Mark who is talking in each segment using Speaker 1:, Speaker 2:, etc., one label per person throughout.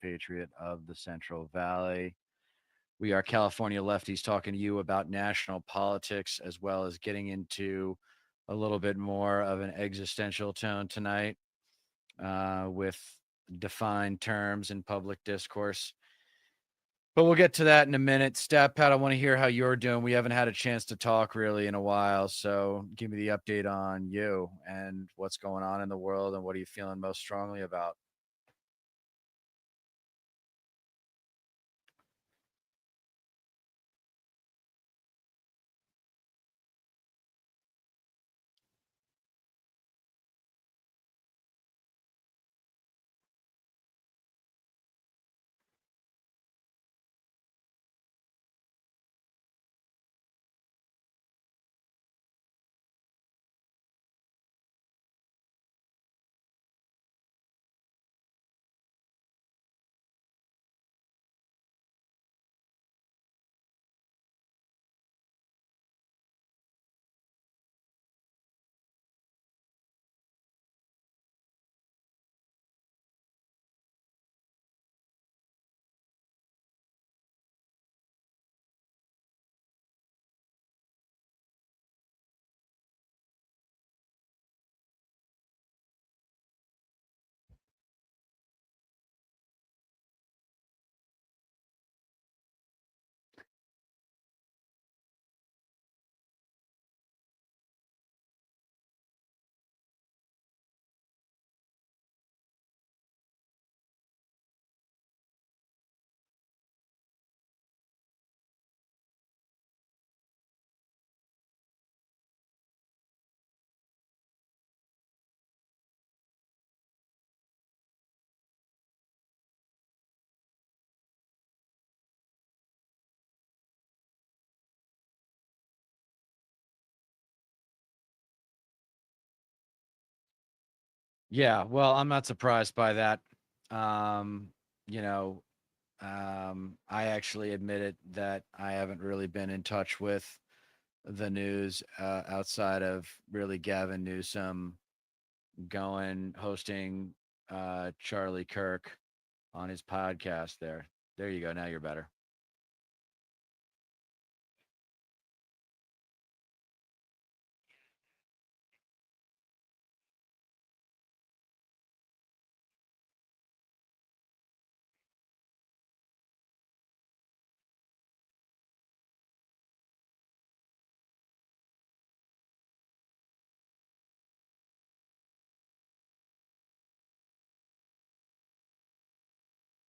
Speaker 1: patriot of the Central Valley. We are California lefties talking to you about national politics as well as getting into a little bit more of an existential tone tonight with defined terms in public discourse. But we'll get to that in a minute. Stat Pat, I want to hear how you're doing. We haven't had a chance to talk really in a while. So give me the update on you and what's going on in the world and what are you feeling most strongly about? Yeah, well, I'm not surprised by that. Um, you know, I actually admitted that I haven't really been in touch with the news outside of really Gavin Newsom hosting Charlie Kirk on his podcast there. There you go. Now you're better.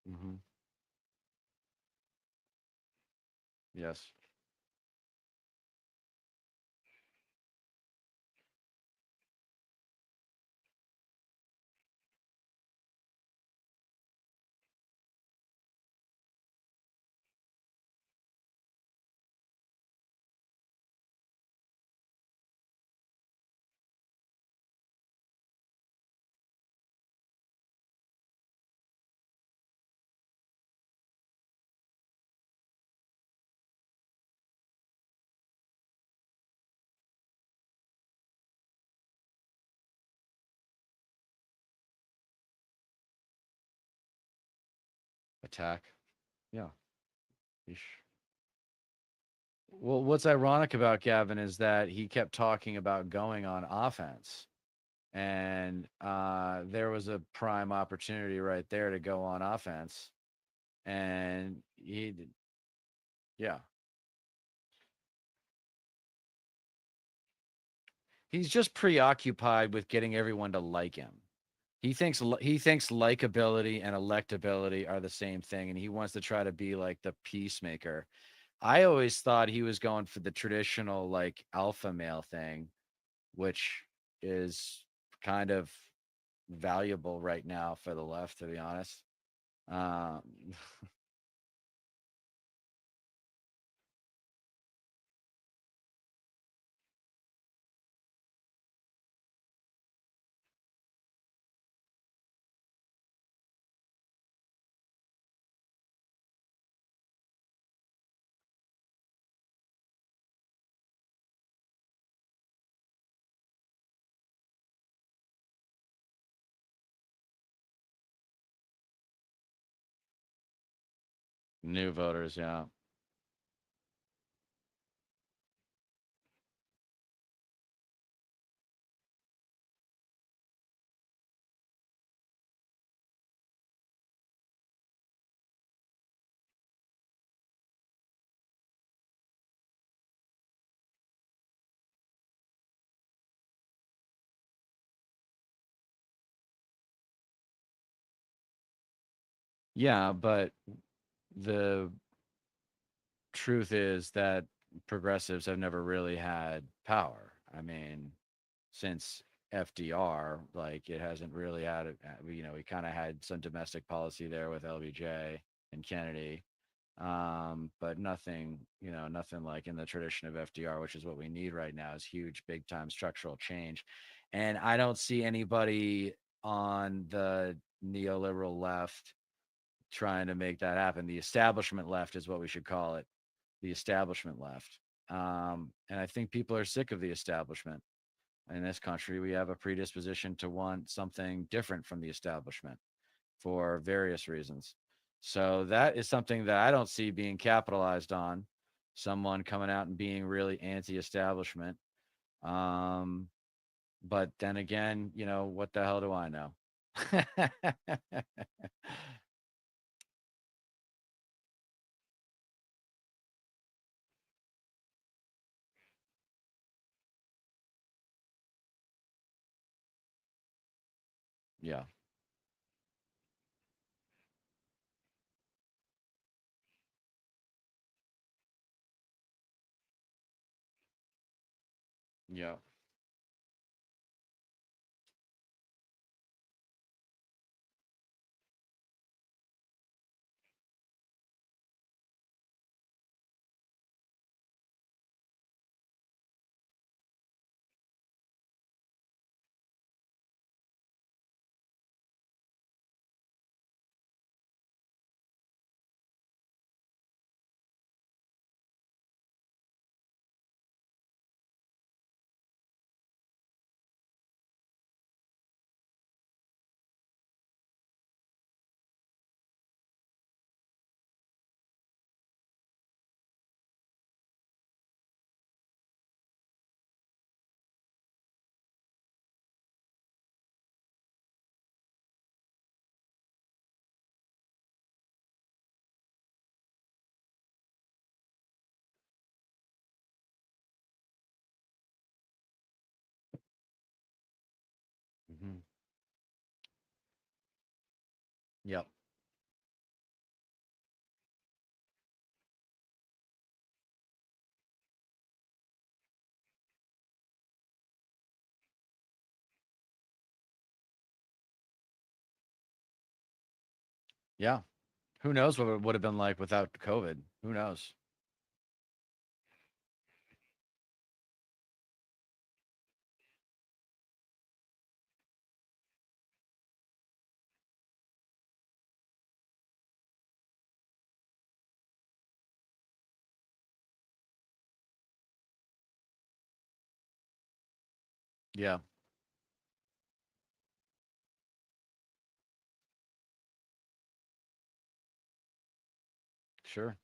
Speaker 1: Hmm. Yes. Attack. Yeah. Yeesh. Well, what's ironic about Gavin is that he kept talking about going on offense. And there was a prime opportunity right there to go on offense. And yeah, he's just preoccupied with getting everyone to like him. He thinks likability and electability are the same thing, and he wants to try to be like the peacemaker. I always thought he was going for the traditional like alpha male thing, which is kind of valuable right now for the left, to be honest. Um, New voters, yeah. Yeah, but the truth is that progressives have never really had power. I mean, since FDR, like it hasn't really had it. We kind of had some domestic policy there with LBJ and Kennedy, but nothing, nothing like in the tradition of FDR, which is what we need right now, is huge, big time structural change. And I don't see anybody on the neoliberal left trying to make that happen. The establishment left is what we should call it, the establishment left. And I think people are sick of the establishment. In this country, we have a predisposition to want something different from the establishment for various reasons. So that is something that I don't see being capitalized on. Someone coming out and being really anti-establishment. Um, but then again, what the hell do I know? Yeah, yeah, hmm, yep, yeah. Who knows what it would have been like without COVID? Who knows? Yeah, sure.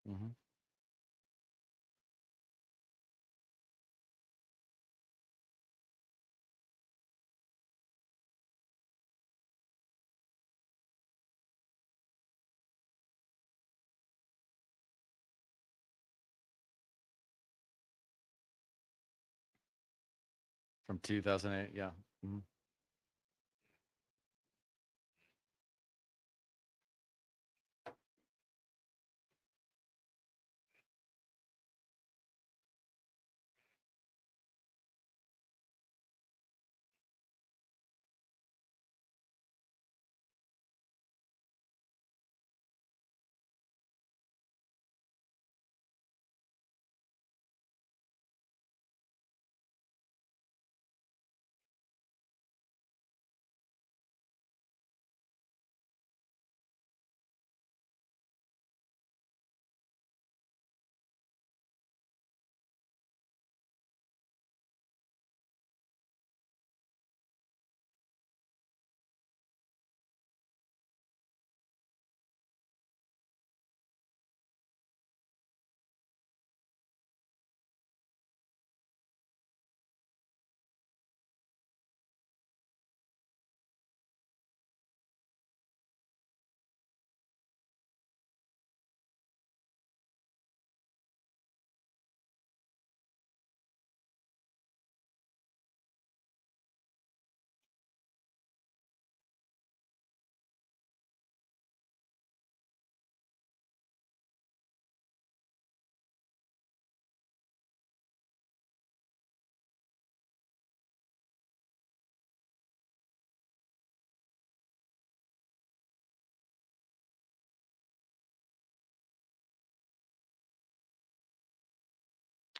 Speaker 1: Hmm. From 2008. Yeah. Hmm.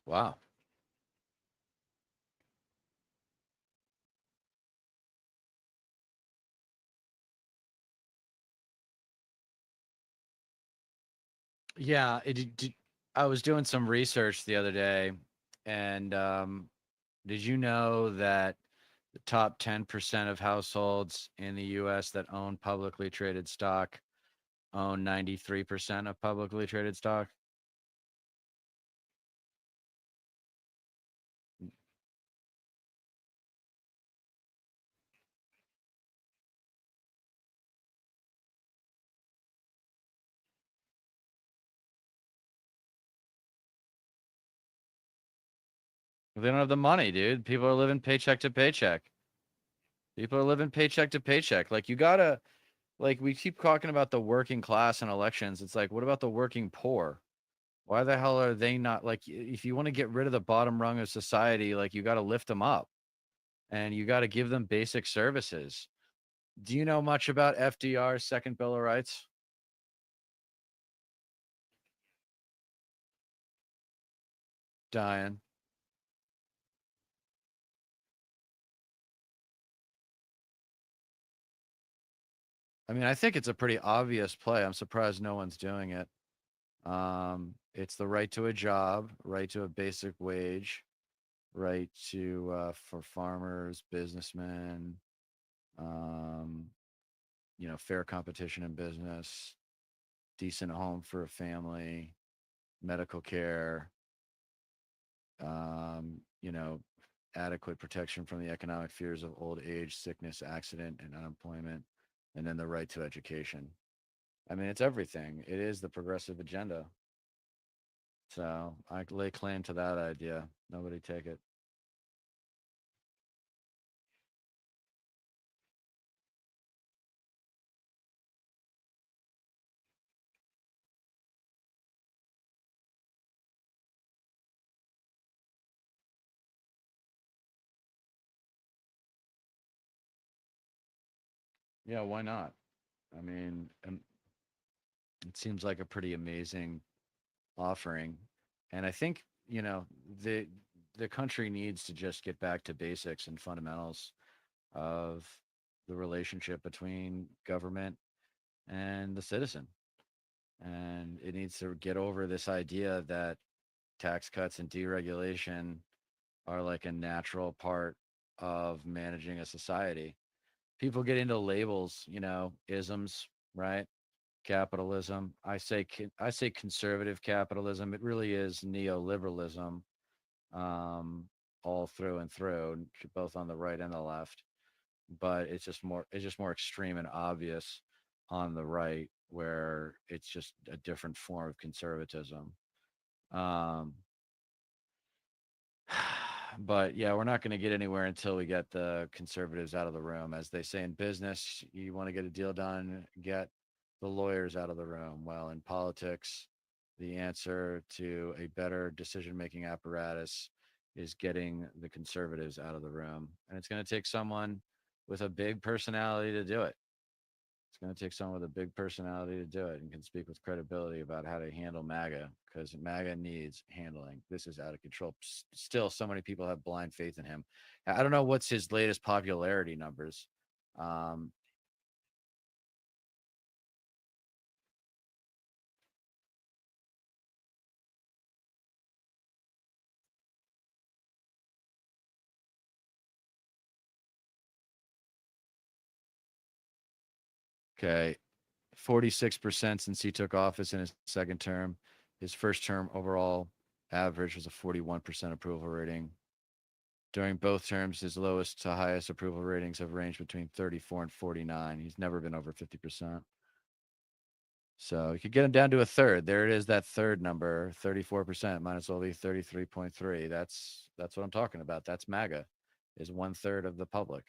Speaker 1: Wow. Yeah, I was doing some research the other day, and did you know that the top 10% of households in the US that own publicly traded stock own 93% of publicly traded stock? They don't have the money, dude. People are living paycheck to paycheck. People are living paycheck to paycheck. Like you gotta, like we keep talking about the working class in elections. It's like, what about the working poor? Why the hell are they not like? If you want to get rid of the bottom rung of society, like you got to lift them up and you got to give them basic services. Do you know much about FDR's Second Bill of Rights? Dying. I mean, I think it's a pretty obvious play. I'm surprised no one's doing it. It's the right to a job, right to a basic wage, right to for farmers, businessmen, um, fair competition in business, decent home for a family, medical care, you know, adequate protection from the economic fears of old age, sickness, accident, and unemployment, and then the right to education. I mean, it's everything. It is the progressive agenda. So I lay claim to that idea. Nobody take it. Yeah, why not? I mean, it seems like a pretty amazing offering, and I think the the country needs to just get back to basics and fundamentals of the relationship between government and the citizen. And it needs to get over this idea that tax cuts and deregulation are like a natural part of managing a society. People get into labels, isms, right? Capitalism. I say conservative capitalism. It really is neoliberalism, um, all through and through, both on the right and the left. But it's just more extreme and obvious on the right, where it's just a different form of conservatism. Um, but yeah, we're not going to get anywhere until we get the conservatives out of the room. As they say in business, you want to get a deal done, get the lawyers out of the room. Well, in politics, the answer to a better decision making apparatus is getting the conservatives out of the room. And it's going to take someone with a big personality to do it. It's going to take someone with a big personality to do it and can speak with credibility about how to handle MAGA, because MAGA needs handling. This is out of control. Still, so many people have blind faith in him. I don't know what's his latest popularity numbers. Um, okay, 46% since he took office in his second term. His first term overall average was a 41% approval rating. During both terms, his lowest to highest approval ratings have ranged between 34 and 49. He's never been over 50%. So you could get him down to a third. There it is, that third number, 34%. Might as well be 33.3. That's what I'm talking about. That's MAGA, is one third of the public.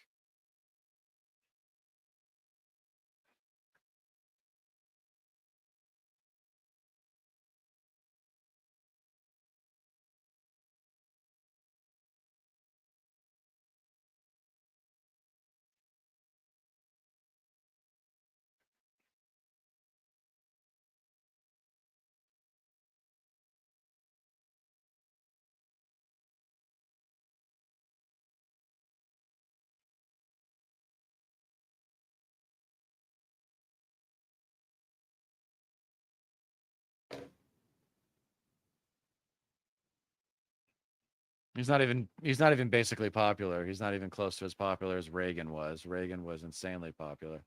Speaker 1: He's not even basically popular. He's not even close to as popular as Reagan was. Reagan was insanely popular.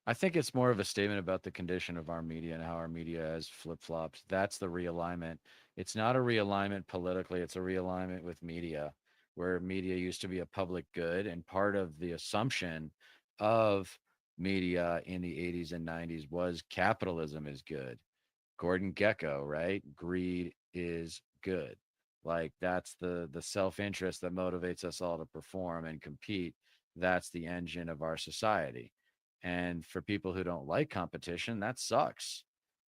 Speaker 1: I think it's more of a statement about the condition of our media and how our media has flip-flopped. That's the realignment. It's not a realignment politically, it's a realignment with media, where media used to be a public good. And part of the assumption of media in the 80s and 90s was capitalism is good. Gordon Gecko, right? Greed is good. Like that's the self-interest that motivates us all to perform and compete. That's the engine of our society. And for people who don't like competition, that sucks.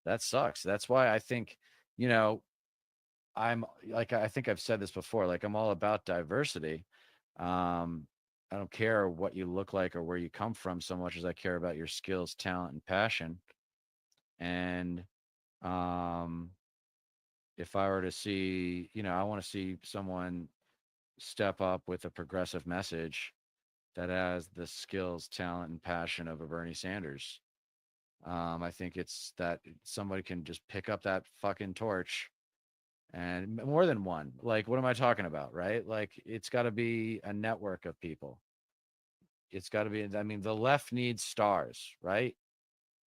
Speaker 1: That sucks. That's why I think, you know, I'm like I think I've said this before, like I'm all about diversity. Um I don't care what you look like or where you come from so much as I care about your skills, talent, and passion. And um if I were to see, I want to see someone step up with a progressive message that has the skills, talent, and passion of a Bernie Sanders. I think it's that somebody can just pick up that fucking torch and more than one. Like, what am I talking about? Right? Like, it's got to be a network of people. It's got to be, I mean, the left needs stars, right?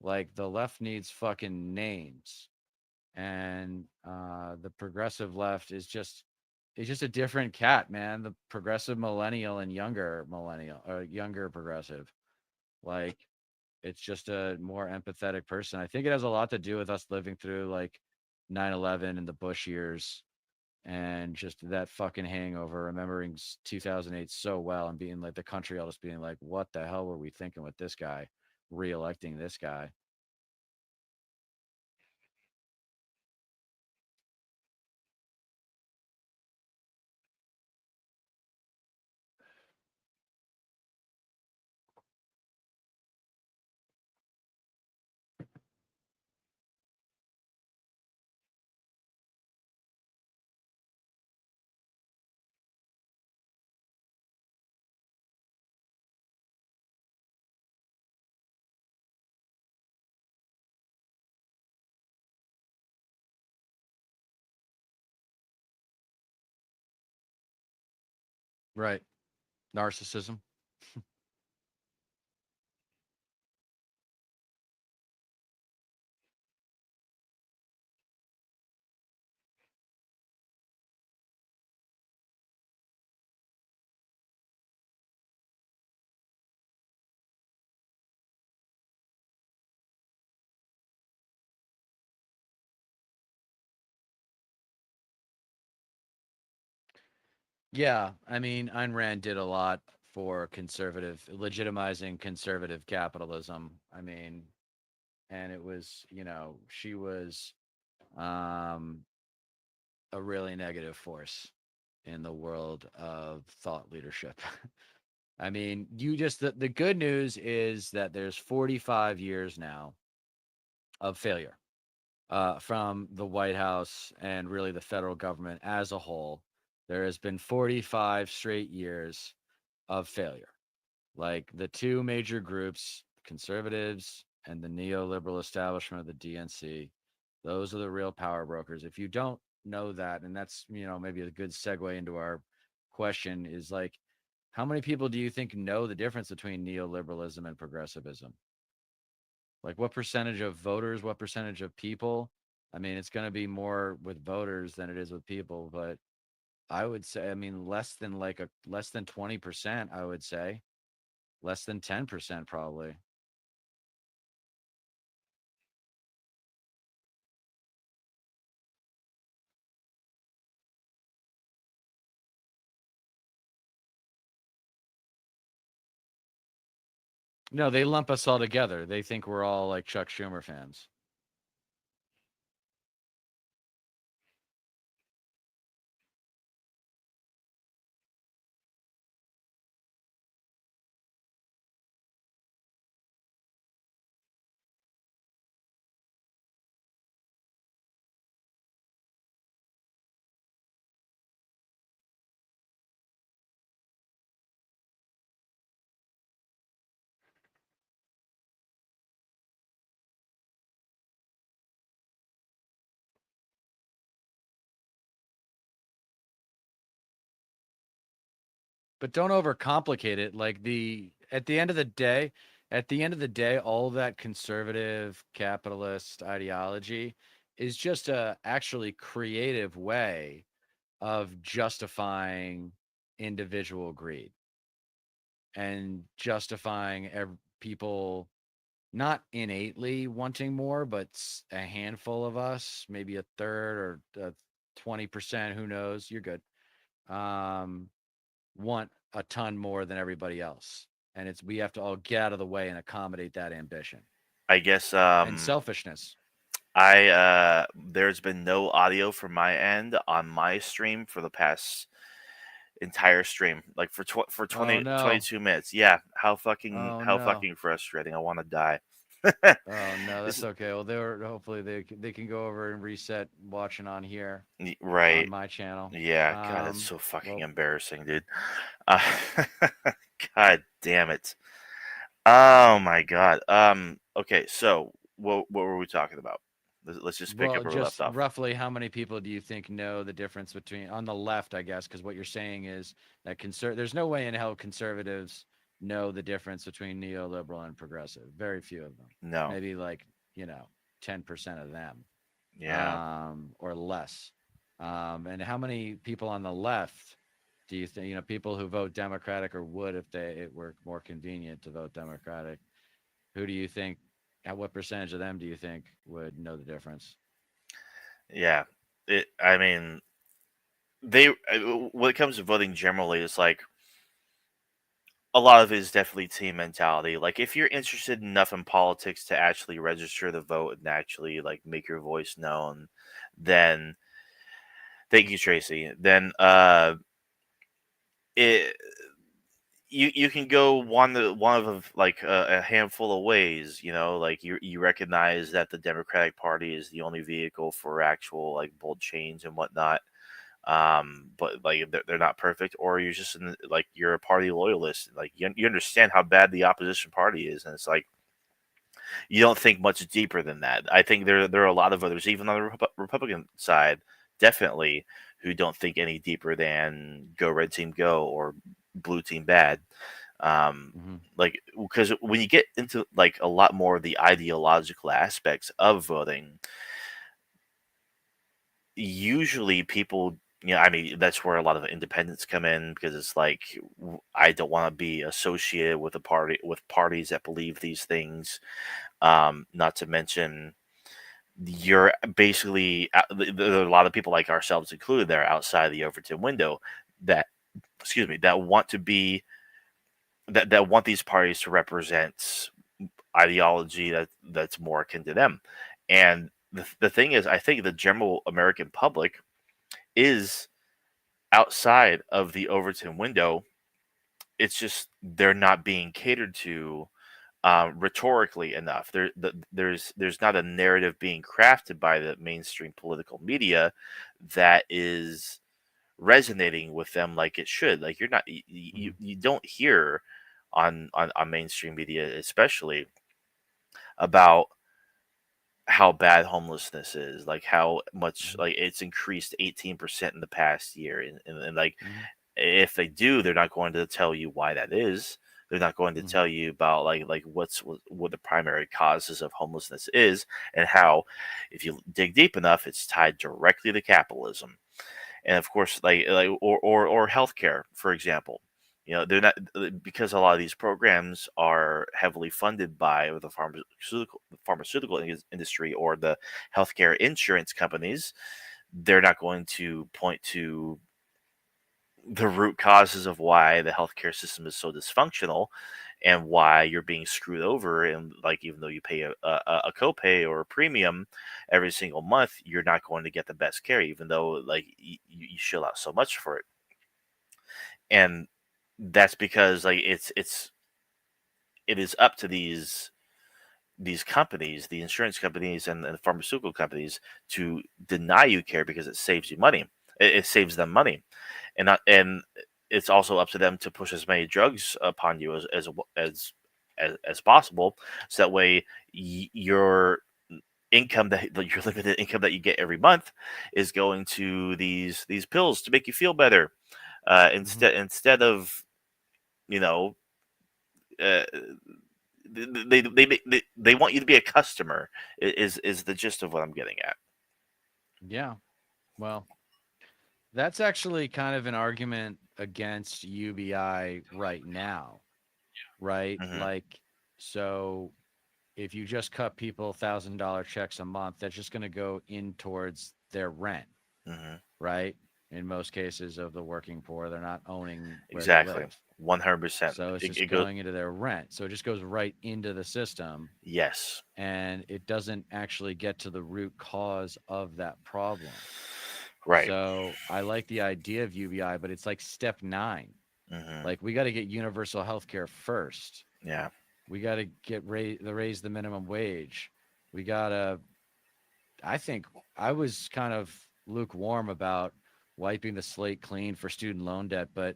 Speaker 1: Like, the left needs fucking names. And the progressive left is just it's just a different cat, man. The progressive millennial and younger millennial or younger progressive, like it's just a more empathetic person. I think it has a lot to do with us living through like 9/11 and the Bush years and just that fucking hangover, remembering 2008 so well and being like the country all just being like, what the hell were we thinking with this guy, re-electing this guy? Right. Narcissism. Yeah, I mean, Ayn Rand did a lot for conservative, legitimizing conservative capitalism. I mean, and it was, she was um, a really negative force in the world of thought leadership. I mean, the good news is that there's 45 years now of failure from the White House and really the federal government as a whole. There has been 45 straight years of failure. Like the two major groups, conservatives and the neoliberal establishment of the DNC, those are the real power brokers. If you don't know that, and that's, maybe a good segue into our question is like, how many people do you think know the difference between neoliberalism and progressivism? Like, what percentage of voters, what percentage of people? I mean, it's going to be more with voters than it is with people, but I would say, I mean, less than 20%, I would say, less than 10% probably. No, they lump us all together. They think we're all like Chuck Schumer fans. but don't overcomplicate it. Like the at the end of the day, all that conservative capitalist ideology is just a actually creative way of justifying individual greed and justifying people not innately wanting more, but a handful of us, maybe a third or 20%, who knows, you're good, um, want a ton more than everybody else. And it's we have to all get out of the way and accommodate that ambition
Speaker 2: I guess
Speaker 1: and selfishness.
Speaker 2: I there's been no audio from my end on my stream for the past entire stream, like for for
Speaker 1: Oh
Speaker 2: 20
Speaker 1: no.
Speaker 2: 22 minutes. Yeah,
Speaker 1: Oh
Speaker 2: how
Speaker 1: no.
Speaker 2: fucking frustrating. I want to die.
Speaker 1: Oh no,
Speaker 2: This
Speaker 1: that's
Speaker 2: is
Speaker 1: okay. Well, they're hopefully they can go over and reset watching on here on
Speaker 2: right.
Speaker 1: my channel.
Speaker 2: Yeah, God, that's so fucking
Speaker 1: Well,
Speaker 2: embarrassing, dude. Uh, God damn it. Oh my God. Okay, so what were we talking about? Let's just pick up
Speaker 1: Well,
Speaker 2: where we left
Speaker 1: just
Speaker 2: off.
Speaker 1: roughly how many people do you think know the difference between on the left, I guess, because what you're saying is that there's no way in hell conservatives know the difference between neoliberal and progressive. Very few of them.
Speaker 2: No.
Speaker 1: Maybe like, 10% of them,
Speaker 2: Yeah.
Speaker 1: or less. And how many people on the left do you think, people who vote Democratic or would if it were more convenient to vote Democratic? Who do you think, at what percentage of them do you think would know the difference?
Speaker 2: Yeah. I mean, they when it comes to voting generally, it's like a lot of it is definitely team mentality. Like if you're interested enough in politics to actually register the vote and actually like make your voice known, then thank you, Tracy. Then it you can go one of like a handful of ways. You know, like you recognize that the Democratic Party is the only vehicle for actual like bold change and whatnot. But like they're not perfect, or you're just like you're a party loyalist. Like you understand how bad the opposition party is, and it's like you don't think much deeper than that. I think there are a lot of others, even on the Republican side, definitely, who don't think any deeper than go red team go or blue team bad.
Speaker 1: Hmm.
Speaker 2: Like because when you get into like a lot more of the ideological aspects of voting, usually people, I mean, that's where a lot of independents come in because it's like I don't want to be associated with a party with parties that believe these things. Not to mention you're basically there are a lot of people like ourselves included that are outside the Overton window that excuse me that want to be that want these parties to represent ideology that's more akin to them. And the thing is, I think the general American public is outside of the Overton window. It's just they're not being catered to rhetorically enough. There's not a narrative being crafted by the mainstream political media that is resonating with them like it should. Like you're not
Speaker 1: Hmm.
Speaker 2: you don't hear on mainstream media, especially about how bad homelessness is, like how much
Speaker 1: Hmm.
Speaker 2: like it's increased 18% in the past year, and like
Speaker 1: Hmm.
Speaker 2: if they do, they're not going to tell you why that is. They're not going to
Speaker 1: Hmm.
Speaker 2: tell you about like what the primary causes of homelessness is, and how if you dig deep enough, it's tied directly to capitalism. And of course, or healthcare, for example. You know, they're not because a lot of these programs are heavily funded by the pharmaceutical industry or the healthcare insurance companies. They're not going to point to the root causes of why the healthcare system is so dysfunctional and why you're being screwed over, and like even though you pay a copay or a premium every single month, you're not going to get the best care even though like you shell out so much for it. And that's because like it is up to these companies, the insurance companies and the pharmaceutical companies, to deny you care because it saves you money. It saves them money, and it's also up to them to push as many drugs upon you as possible, so that way your income that your limited income that you get every month is going to these pills to make you feel better,
Speaker 1: Hmm.
Speaker 2: instead of you know, uh, they want you to be a customer. Is the gist of what I'm getting at.
Speaker 1: Yeah. Well, that's actually kind of an argument against UBI right now, right?
Speaker 2: Hmm.
Speaker 1: Like, so if you just cut people $1,000 checks a month, that's just going to go in towards their rent,
Speaker 2: Hmm.
Speaker 1: right? In most cases of the working poor, they're not owning where they
Speaker 2: Exactly.
Speaker 1: live.
Speaker 2: 100%.
Speaker 1: So it's
Speaker 2: It
Speaker 1: just
Speaker 2: goes.
Speaker 1: going into their rent. So it just goes right into the system
Speaker 2: Yes.
Speaker 1: and it doesn't actually get to the root cause of that problem.
Speaker 2: Right.
Speaker 1: So I like the idea of UBI, but it's like step nine.
Speaker 2: Hmm.
Speaker 1: Like we got to get universal health care first.
Speaker 2: Yeah.
Speaker 1: We got to get raise the minimum wage. We got to I think I was kind of lukewarm about wiping the slate clean for student loan debt, but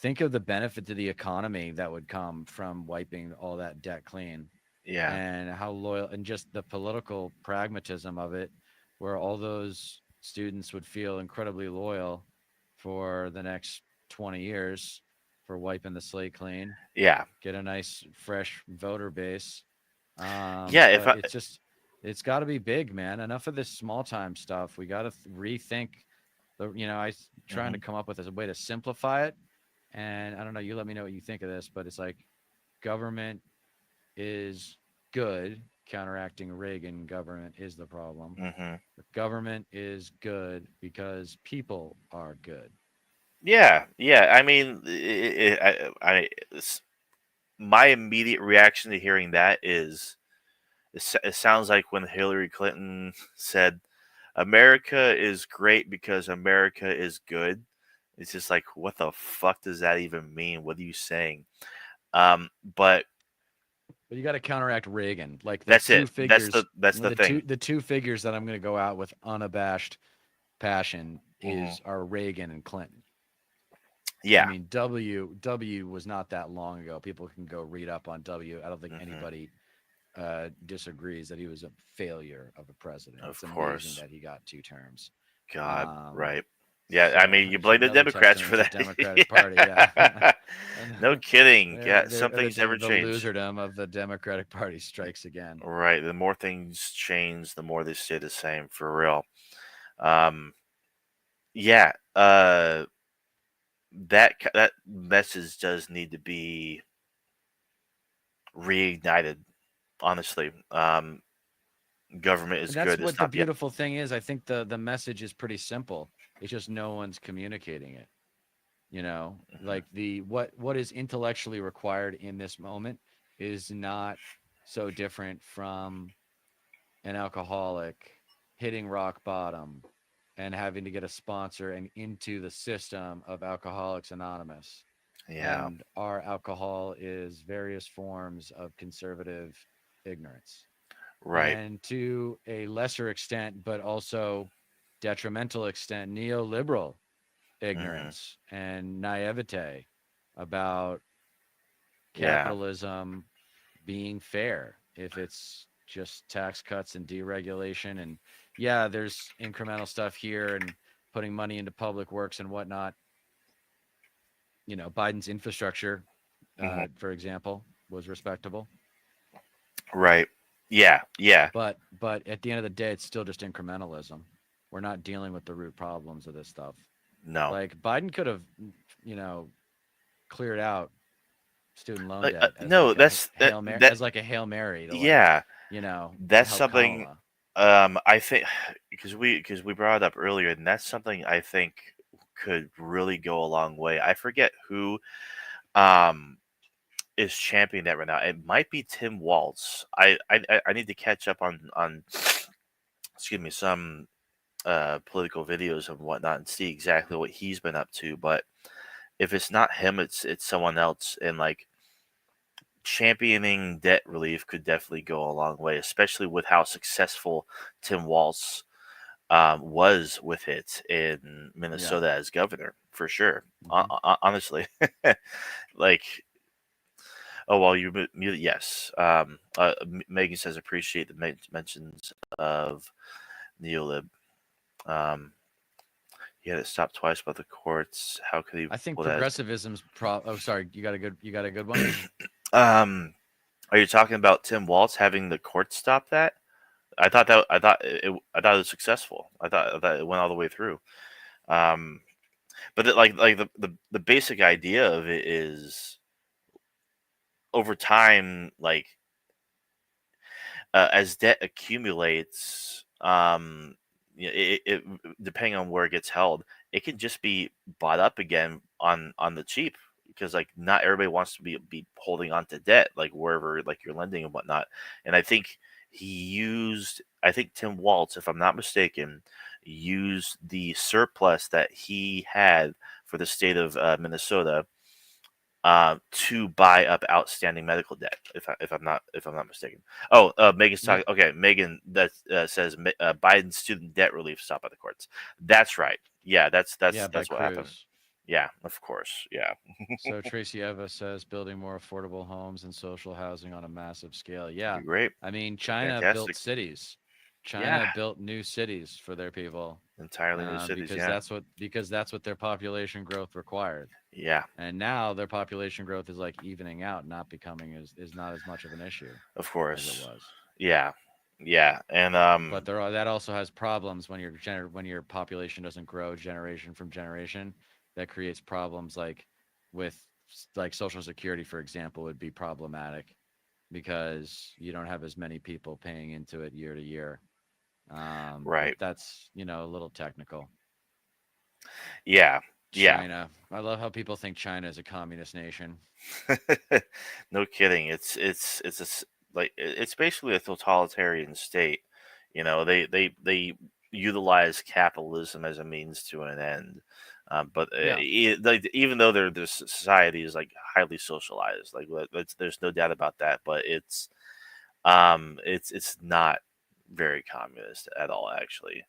Speaker 1: think of the benefit to the economy that would come from wiping all that debt clean
Speaker 2: Yeah.
Speaker 1: and how loyal and just the political pragmatism of it, where all those students would feel incredibly loyal for the next 20 years for wiping the slate clean,
Speaker 2: Yeah.
Speaker 1: get a nice fresh voter base.
Speaker 2: Yeah. If
Speaker 1: But
Speaker 2: I.
Speaker 1: it's got to be big, man. Enough of this small time stuff. We got to rethink the. Trying to
Speaker 2: Mhm.
Speaker 1: come up with a way to simplify it. And I don't know. You let me know what you think of this, but it's like government is good. Counteracting Reagan government is the problem.
Speaker 2: Mhm.
Speaker 1: The government is good because people are good.
Speaker 2: Yeah. Yeah. I mean, my immediate reaction to hearing that is it sounds like when Hillary Clinton said America is great because America is good. It's just like, what the fuck does that even mean? What are you saying? But
Speaker 1: But you got to counteract Reagan. Like the
Speaker 2: that's
Speaker 1: two
Speaker 2: it.
Speaker 1: figures,
Speaker 2: That's the thing.
Speaker 1: the two figures that I'm going to go out with unabashed passion
Speaker 2: Hmm.
Speaker 1: are Reagan and Clinton. I
Speaker 2: Yeah.
Speaker 1: mean, W was not that long ago. People can go read up on W. I don't think
Speaker 2: Hmm.
Speaker 1: anybody disagrees that he was a failure of a president.
Speaker 2: Of
Speaker 1: It's amazing
Speaker 2: course.
Speaker 1: that he got two terms.
Speaker 2: God.
Speaker 1: Um,
Speaker 2: Right. Yeah. I
Speaker 1: so
Speaker 2: mean, you blame the
Speaker 1: another
Speaker 2: Democrats for
Speaker 1: testament to
Speaker 2: that.
Speaker 1: Democratic Party. Yeah,
Speaker 2: Yeah.
Speaker 1: and
Speaker 2: No kidding. Yeah.
Speaker 1: they're
Speaker 2: Some things never
Speaker 1: the
Speaker 2: change.
Speaker 1: loserdom of the Democratic Party strikes again.
Speaker 2: Right. The more things change, the more they stay the same for real. Um, yeah. That message does need to be reignited. Honestly, government
Speaker 1: And
Speaker 2: is
Speaker 1: that's
Speaker 2: good. It's
Speaker 1: what the
Speaker 2: not the.
Speaker 1: beautiful thing is. I think the message is pretty simple. It's just no one's communicating it.
Speaker 2: Mhm.
Speaker 1: Like the what is intellectually required in this moment is not so different from an alcoholic hitting rock bottom and having to get a sponsor and into the system of Alcoholics Anonymous.
Speaker 2: Yeah.
Speaker 1: And our alcohol is various forms of conservative ignorance.
Speaker 2: Right.
Speaker 1: And to a lesser extent, but also detrimental extent, neoliberal
Speaker 2: Hmm.
Speaker 1: ignorance and naivete about
Speaker 2: Yeah.
Speaker 1: capitalism being fair if it's just tax cuts and deregulation. And yeah, there's incremental stuff here and putting money into public works and whatnot. Biden's infrastructure,
Speaker 2: Hmm.
Speaker 1: for example, was respectable.
Speaker 2: Right. Yeah. Yeah.
Speaker 1: But at the end of the day, it's still just incrementalism. We're not dealing with the root problems of this stuff.
Speaker 2: No.
Speaker 1: Like Biden could have, you know, cleared out student loan debt as
Speaker 2: No.
Speaker 1: like a
Speaker 2: That's that.
Speaker 1: hail mary,
Speaker 2: That.
Speaker 1: as like a hail mary to
Speaker 2: Yeah. That's
Speaker 1: help
Speaker 2: something.
Speaker 1: Kamala.
Speaker 2: I think because we brought it up earlier, and that's something I think could really go a long way. I forget who um is championing that right now. It might be Tim Walz. I need to catch up on excuse me, some political videos and whatnot and see exactly what he's been up to. But if it's not him, it's someone else. And like championing debt relief could definitely go a long way, especially with how successful Tim Walz was with it in
Speaker 1: Yeah.
Speaker 2: Minnesota as governor, for sure.
Speaker 1: Hmm.
Speaker 2: Honestly, like, oh well, you muted. Yes, Megan says appreciate the mentions of neolib. Um, He had it stopped twice by the courts. How could he
Speaker 1: I think
Speaker 2: pull that?
Speaker 1: progressivism's Oh, sorry. You got a good one.
Speaker 2: Um, are you talking about Tim Walz having the court stop that? I thought it was successful. I thought it went all the way through. Um, but the basic idea of it is over time, like as debt accumulates, it depending on where it gets held, it can just be bought up again on the cheap because like not everybody wants to be holding on to debt like wherever like you're lending and whatnot. And I think Tim Waltz, if I'm not mistaken, used the surplus that he had for the state of Minnesota to buy up outstanding medical debt. If I'm not mistaken. Oh, Megan's
Speaker 1: Yeah.
Speaker 2: talking. Okay, Megan that says Biden's student debt relief stop at the courts. That's right. Yeah,
Speaker 1: Yeah, by
Speaker 2: that's what happened.
Speaker 1: Cruz.
Speaker 2: Yeah, of course. Yeah,
Speaker 1: So Tracy Eva says building more affordable homes and social housing on a massive scale. Yeah.
Speaker 2: be great.
Speaker 1: I mean, China built
Speaker 2: Fantastic.
Speaker 1: cities.
Speaker 2: Yeah,
Speaker 1: China built new cities for their people,
Speaker 2: entirely new cities.
Speaker 1: because
Speaker 2: Yeah,
Speaker 1: that's what their population growth required.
Speaker 2: yeah,
Speaker 1: And now their population growth is like evening out, not becoming is not as much of an issue
Speaker 2: of
Speaker 1: as it
Speaker 2: course.
Speaker 1: was.
Speaker 2: Yeah, yeah, and
Speaker 1: But that also has problems when when your population doesn't grow generation from generation. That creates problems like with like Social Security, for example, would be problematic because you don't have as many people paying into it year to year. But
Speaker 2: right.
Speaker 1: that's a little technical.
Speaker 2: Yeah, yeah.
Speaker 1: China. I love how people think China is a communist nation.
Speaker 2: No kidding. It's basically a totalitarian state. You know, they utilize capitalism as a means to an end. But
Speaker 1: Yeah.
Speaker 2: even though their society is like highly socialized, like there's no doubt about that. But it's not very communist at all, actually.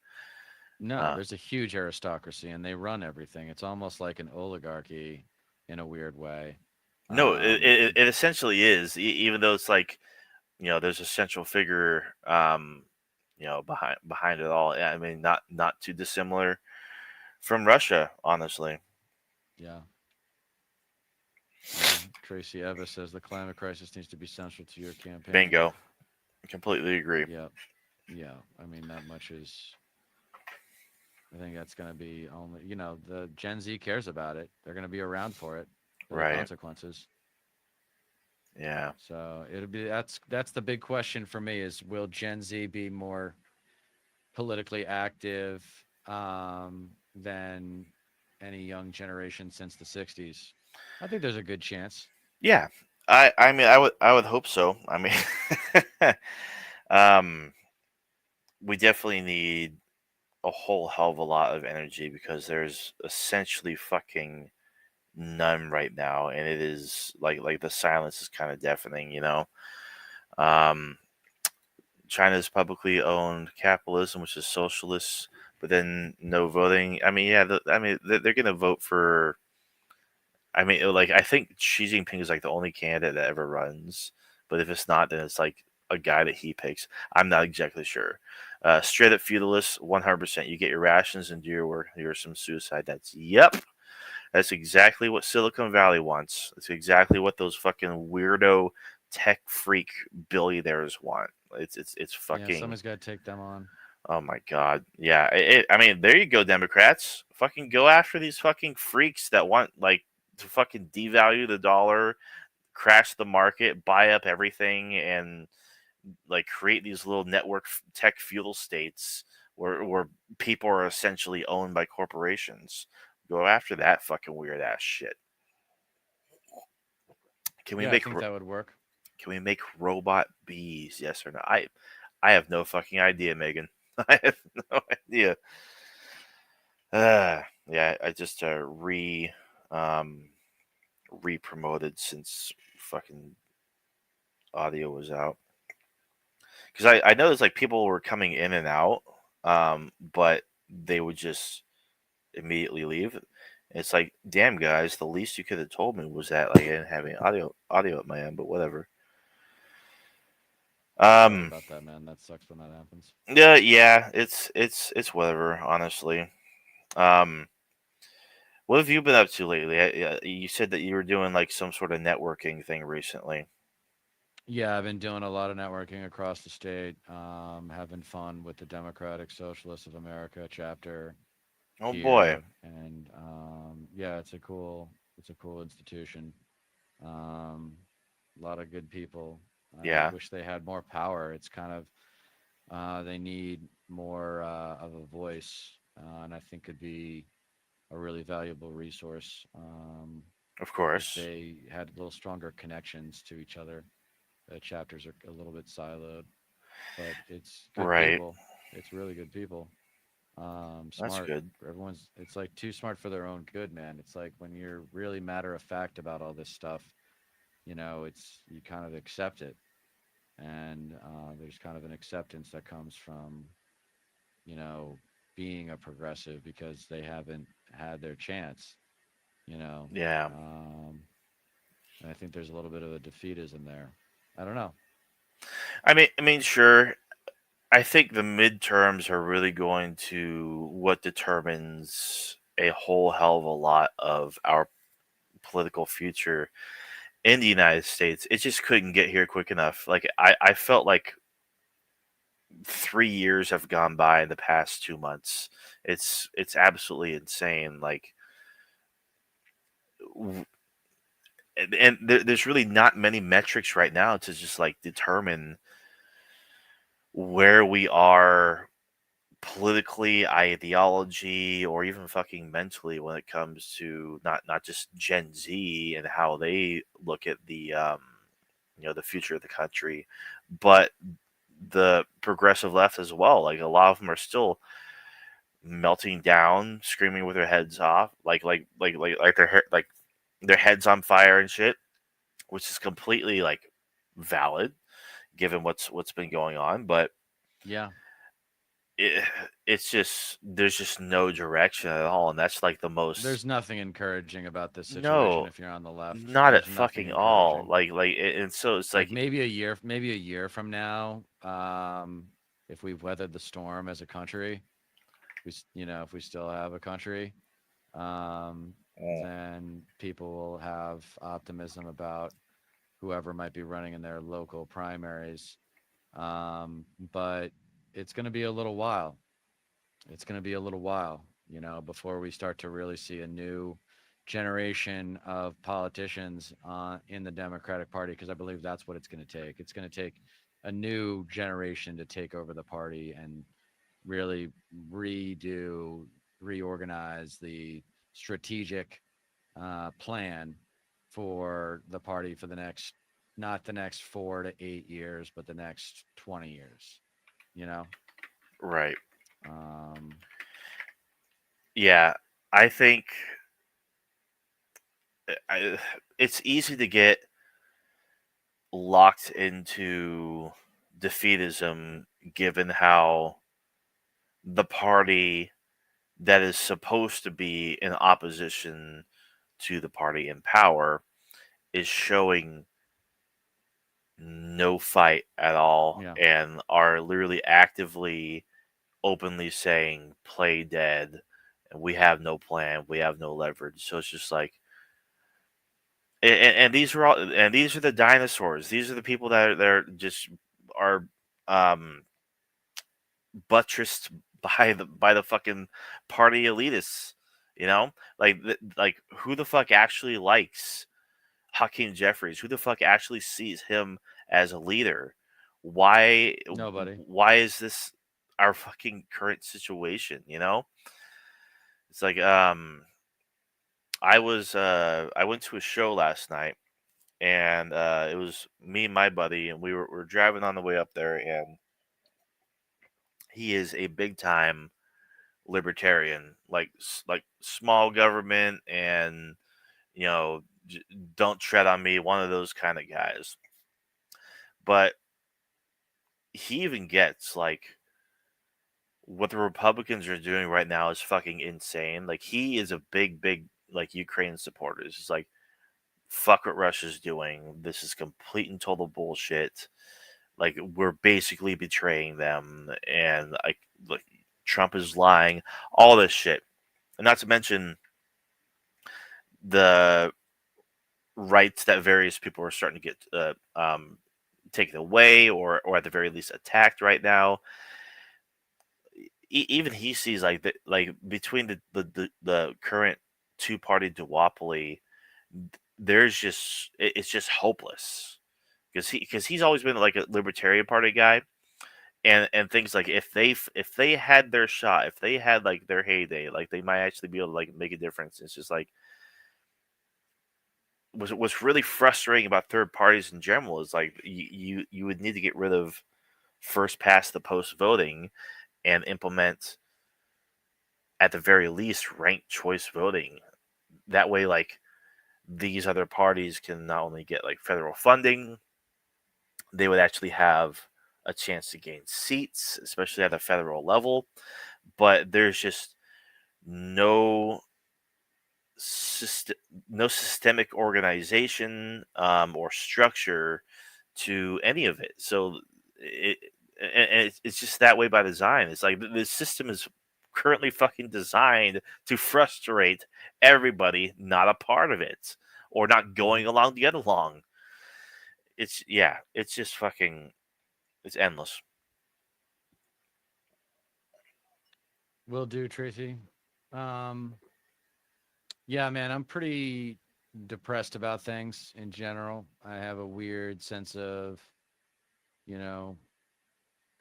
Speaker 1: No,
Speaker 2: Uh,
Speaker 1: there's a huge aristocracy and they run everything. It's almost like an oligarchy in a weird way.
Speaker 2: no,
Speaker 1: Um,
Speaker 2: it essentially is, even though it's like there's a central figure behind it all. Yeah, I mean not too dissimilar from Russia, honestly.
Speaker 1: yeah. Tracy Evans says the climate crisis needs to be central to your campaign.
Speaker 2: Bingo. Completely agree.
Speaker 1: Yeah. Yeah. I mean, that much is, I think that's going to be only, the Gen Z cares about it. They're going to be around for it, for the
Speaker 2: Right.
Speaker 1: consequences.
Speaker 2: Yeah.
Speaker 1: So that's the big question for me is will Gen Z be more politically active than any young generation since the 60s? I think there's a good chance.
Speaker 2: Yeah. I mean I would hope so. I mean um we definitely need a whole hell of a lot of energy because there's essentially fucking none right now, and it is like the silence is kind of deafening. Um China's publicly owned capitalism, which is socialist, but then no voting. I mean, yeah, they're going to vote for. I mean, like I think Xi Jinping is like the only candidate that ever runs, but if it's not, then it's like a guy that he picks. I'm not exactly sure. Straight up feudalist, 100%. You get your rations and do your work. Here's some suicide. Yep. That's exactly what Silicon Valley wants. It's exactly what those fucking weirdo tech freak billionaires want. It's
Speaker 1: Yeah,
Speaker 2: fucking.
Speaker 1: somebody's got to take them on.
Speaker 2: Oh my god. Yeah. I mean, there you go, Democrats. Fucking go after these fucking freaks that want like to fucking devalue the dollar, crash the market, buy up everything, and like create these little network tech feudal states where people are essentially owned by corporations. Go after that fucking weird ass shit. Can we
Speaker 1: Yeah, I
Speaker 2: make
Speaker 1: think that would work.
Speaker 2: can we make robot bees? Yes or no? I have no fucking idea, Megan. I have no idea. Yeah, I just um re-promoted since fucking audio was out because I noticed like people were coming in and out, but they would just immediately leave. It's like, damn guys, the least you could have told me was that like I didn't have any audio at my end, but whatever.
Speaker 1: Sorry
Speaker 2: Um,
Speaker 1: about that, man. That sucks when that happens.
Speaker 2: yeah, it's whatever, honestly. Um, what have you been up to lately? You said that you were doing like some sort of networking thing recently.
Speaker 1: Yeah, I've been doing a lot of networking across the state, having fun with the Democratic Socialists of America chapter
Speaker 2: Oh boy.
Speaker 1: here, and yeah, it's a cool institution. Um, a lot of good people. I
Speaker 2: Yeah,
Speaker 1: wish they had more power. It's kind of they need more of a voice, and I think could be a really valuable resource
Speaker 2: of
Speaker 1: if
Speaker 2: course.
Speaker 1: they had a little stronger connections to each other. The chapters are a little bit siloed, but it's good
Speaker 2: Right.
Speaker 1: people. It's really good people.
Speaker 2: That's
Speaker 1: Smart.
Speaker 2: good.
Speaker 1: Everyone's. It's like too smart for their own good, man. It's like when you're really matter of fact about all this stuff, it's you kind of accept it, and there's kind of an acceptance that comes from you know being a progressive because they haven't had their chance. You know,
Speaker 2: Yeah.
Speaker 1: um, and I think there's a little bit of a defeatism there. I don't know.
Speaker 2: I mean, sure. I think the midterms are really going to what determines a whole hell of a lot of our political future in the United States. It just couldn't get here quick enough. Like I felt like 3 years have gone by in the past 2 months. It's absolutely insane. Like, w- and there's really not many metrics right now to just like determine where we are politically, ideology, or even fucking mentally when it comes to not just Gen Z and how they look at the future of the country, but the progressive left as well. Like a lot of them are still melting down, screaming with their heads off, like like their heads on fire and shit, which is completely like valid given what's been going on. But
Speaker 1: Yeah,
Speaker 2: it, it's just there's just no direction at all, and that's like the most
Speaker 1: there's nothing encouraging about this situation
Speaker 2: no,
Speaker 1: if you're on the left.
Speaker 2: not at
Speaker 1: There's nothing
Speaker 2: fucking all.
Speaker 1: encouraging.
Speaker 2: And so it's
Speaker 1: Like
Speaker 2: like,
Speaker 1: maybe a year from now, if we've weathered the storm as a country, if we still have a country, um,
Speaker 2: mm,
Speaker 1: then people will have optimism about whoever might be running in their local primaries. But it's going to be a little while. It's going to be a little while, before we start to really see a new generation of politicians in the Democratic Party, because I believe that's what it's going to take. It's going to take a new generation to take over the party and really reorganize the strategic plan for the party for the next, not the next 4 to 8 years, but the next 20 years, you know?
Speaker 2: right.
Speaker 1: Um,
Speaker 2: Yeah, I think it's easy to get locked into defeatism given how the party that is supposed to be in opposition to the party in power is showing no fight at all
Speaker 1: yeah.
Speaker 2: and are literally actively openly saying play dead and we have no plan, we have no leverage. So it's just like, and these are the dinosaurs. These are the people that they're just are um buttressed by the fucking party elitists. You know, like who the fuck actually likes Hakeem Jeffries? Who the fuck actually sees him as a leader? Why
Speaker 1: Nobody.
Speaker 2: why is this our fucking current situation? It's like I went to a show last night and it was me and my buddy and we were driving on the way up there and he is a big time libertarian, like small government and you know j- don't tread on me, one of those kind of guys. But he even gets like what the Republicans are doing right now is fucking insane. Like he is a big like Ukraine supporter. It's like fuck what Russia's doing. This is complete and total bullshit. Like we're basically betraying them, and like Trump is lying. All this shit. not to mention the rights that various people are starting to get taken away, or at the very least attacked right now. Even he sees like like between the current two party duopoly, there's just it's just hopeless because he's always been like a libertarian party guy, and things like if they had their shot, if they had like their heyday, like they might actually be able to like make a difference. It's just like what's really frustrating about third parties in general is like you would need to get rid of first past the post voting and implement at the very least ranked choice voting. That way, like these other parties can not only get like federal funding, they would actually have a chance to gain seats, especially at the federal level. But there's just no system, no systemic organization or structure to any of it. So it's just that way by design. It's like the system is currently fucking designed to frustrate everybody not a part of it or not
Speaker 1: Mhm.
Speaker 2: going along to get along. It's yeah, it's just fucking it's endless.
Speaker 1: Will do, Tracy. Um, yeah, man, I'm pretty depressed about things in general. I have a weird sense of, you know,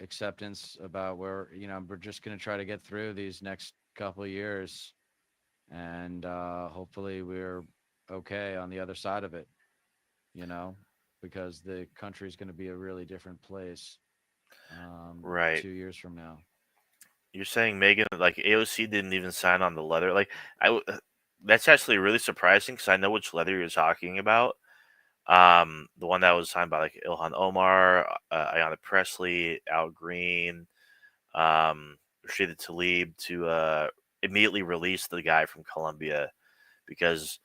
Speaker 1: acceptance about where, we're just going to try to get through these next couple of years, and hopefully we're okay on the other side of it, you know, because the country is going to be a really different place
Speaker 2: Right.
Speaker 1: 2 years from now.
Speaker 2: You're saying Megan, like AOC didn't even sign on the letter. Like that's actually really surprising because I know which letter you're talking about. The one that was signed by like Ilhan Omar, Ayanna Presley, Al Green, Rashida Tlaib to immediately release the guy from Colombia because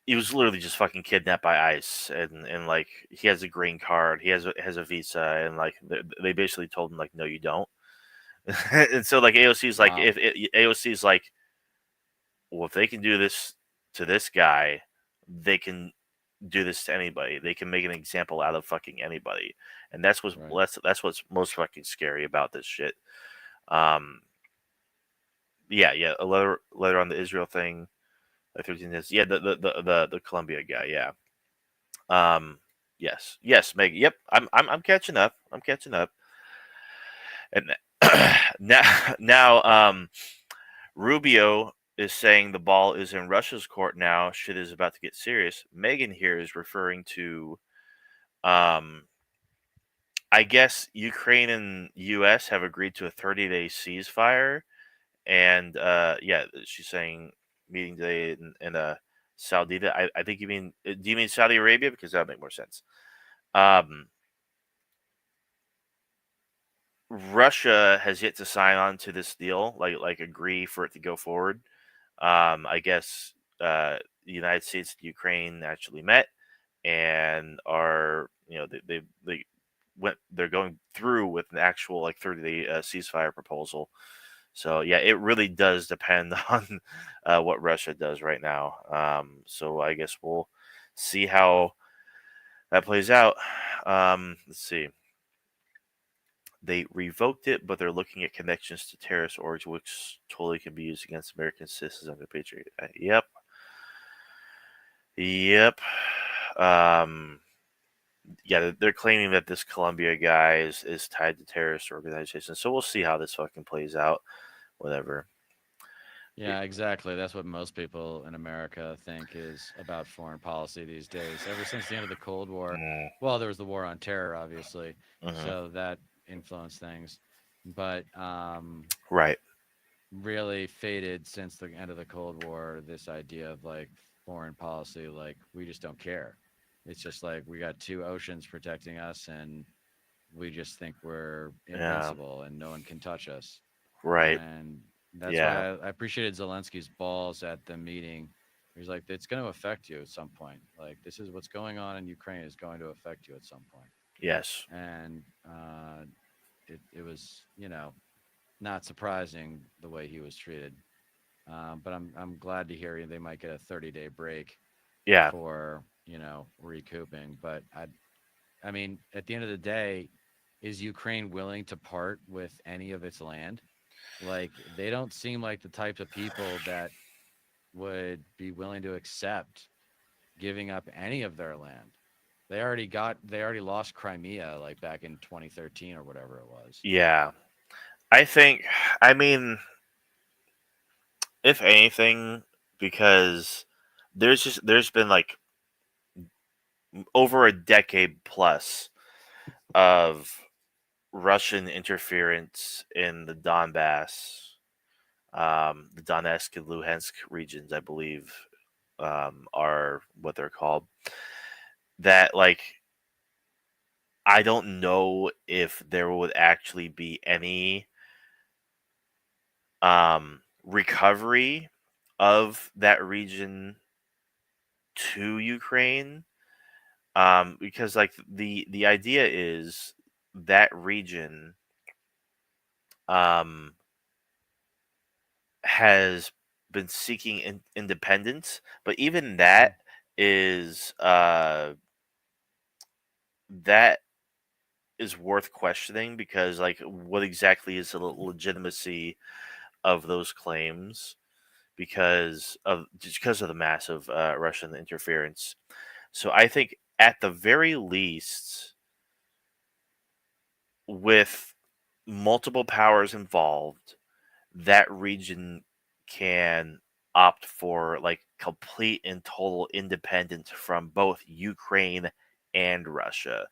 Speaker 2: he was literally just fucking kidnapped by ICE, and like he has a green card, he has a visa, and like they basically told him like no you don't. And so like AOC's like
Speaker 1: Wow.
Speaker 2: if AOC's like, well, if they can do this to this guy, they can do this to anybody. They can make an example out of fucking anybody, and
Speaker 1: Right.
Speaker 2: that's what's most fucking scary about this shit. Um, yeah, yeah, a letter on the Israel thing. Like 13 is yeah, the Columbia guy. Yeah. Um, yes, yes, Meg. Yep, I'm catching up. I'm catching up. And now Rubio is saying the ball is in Russia's court now. Shit is about to get serious. Megan here is referring to, um, I guess Ukraine and U.S. have agreed to a 30-day ceasefire, and yeah, she's saying meeting today in Saudi. I think you mean. Do you mean Saudi Arabia? Because that would make more sense. Um, Russia has yet to sign on to this deal, like agree for it to go forward. I guess the United States and Ukraine actually met and are they went they're going through with an actual like 30-day ceasefire proposal. So yeah, it really does depend on what Russia does right now. So I guess we'll see how that plays out. Let's see. They revoked it, but they're looking at connections to terrorist orgs, which totally can be used against American citizens under Patriot. Yep, yep. Um, yeah, they're claiming that this Colombia guy is tied to terrorist organizations. So we'll see how this fucking plays out. Whatever.
Speaker 1: Yeah, exactly. That's what most people in America think is about foreign policy these days. Ever since the end of the Cold War, well, there was the war on terror, obviously,
Speaker 2: Mm-hmm.
Speaker 1: so that influenced things, but
Speaker 2: Right.
Speaker 1: really faded since the end of the Cold War. This idea of like foreign policy, like we just don't care. It's just like we got two oceans protecting us, and we just think we're
Speaker 2: Yeah.
Speaker 1: invincible and no one can touch us.
Speaker 2: Right.
Speaker 1: And that's why
Speaker 2: Yeah.
Speaker 1: I appreciated Zelensky's balls at the meeting. He's like, it's going to affect you at some point. Like, this is what's going on in Ukraine is going to affect you at some point.
Speaker 2: Yes.
Speaker 1: And it was, not surprising the way he was treated. But I'm glad to hear they might get a 30-day break
Speaker 2: Yeah,
Speaker 1: for recouping. But I mean, at the end of the day, is Ukraine willing to part with any of its land? Like, they don't seem like the types of people that would be willing to accept giving up any of their land. They already lost Crimea like back in 2013 or whatever it was.
Speaker 2: yeah. I think, I mean, if anything, because there's been like over a decade plus of Russian interference in the Donetsk and Luhansk regions, I believe, are what they're called. That like I don't know if there would actually be any recovery of that region to Ukraine, because like the idea is that region um, has been seeking independence, but even
Speaker 1: Hmm.
Speaker 2: is uh, that is worth questioning because like what exactly is the legitimacy of those claims because of the massive Russian interference. So I think at the very least, with multiple powers involved, that region can opt for like complete and total independence from both Ukraine and Russia.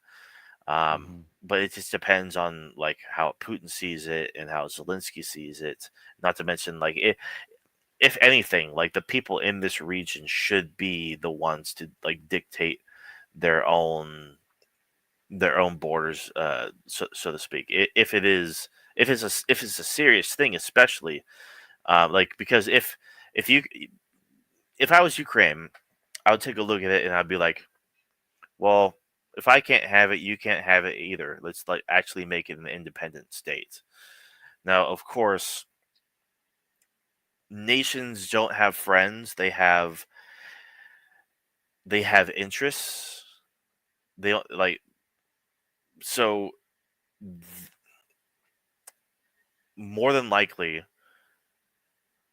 Speaker 1: Hmm.
Speaker 2: But it just depends on like how Putin sees it and how Zelensky sees it. Not to mention, like if anything, like the people in this region should be the ones to like dictate their own their own borders, so to speak. If it is, if it's a serious thing, especially like because if you if I was Ukraine, I would take a look at it and I'd be like, well, if I can't have it, you can't have it either. Let's like actually make it an independent state. Now, of course, nations don't have friends; they have interests. They don't like so more than likely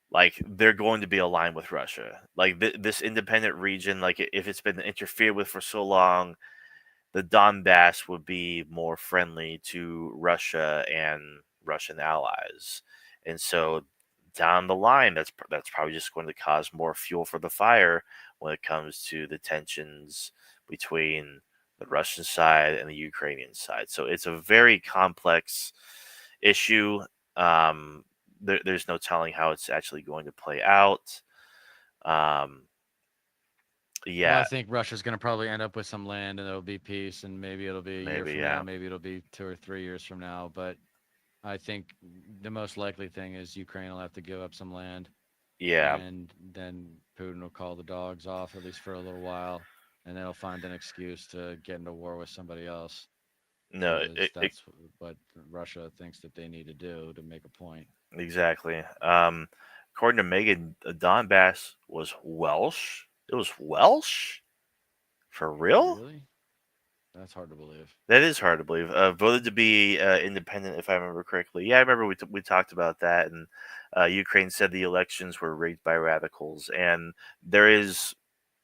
Speaker 2: like they're going to be aligned with Russia. Like this independent region, like if it's been interfered with for so long, the Donbass would be more friendly to Russia and Russian allies, and so down the line, that's probably just going to cause more fuel for the fire when it comes to the tensions between the Russian side and the Ukrainian side. So it's a very complex issue. There's no telling how it's actually going to play out. Um,
Speaker 1: Well,
Speaker 2: yeah,
Speaker 1: I think Russia's going to probably end up with some land and there'll be peace, and maybe it'll be a year
Speaker 2: maybe,
Speaker 1: from now,
Speaker 2: yeah,
Speaker 1: maybe it'll be 2 or 3 years from now. But I think the most likely thing is Ukraine will have to give up some land,
Speaker 2: yeah.
Speaker 1: and then Putin will call the dogs off at least for a little while, and then he'll find an excuse to get into war with somebody else
Speaker 2: No,
Speaker 1: because that's what Russia thinks that they need to do to make a point.
Speaker 2: exactly. According to Megan, the Donbass was Welsh. It was Welsh for real.
Speaker 1: Really? That's hard to believe.
Speaker 2: That is hard to believe. Voted to be independent, if I remember correctly. Yeah, I remember we talked about that, and Ukraine said the elections were rigged by radicals, and there is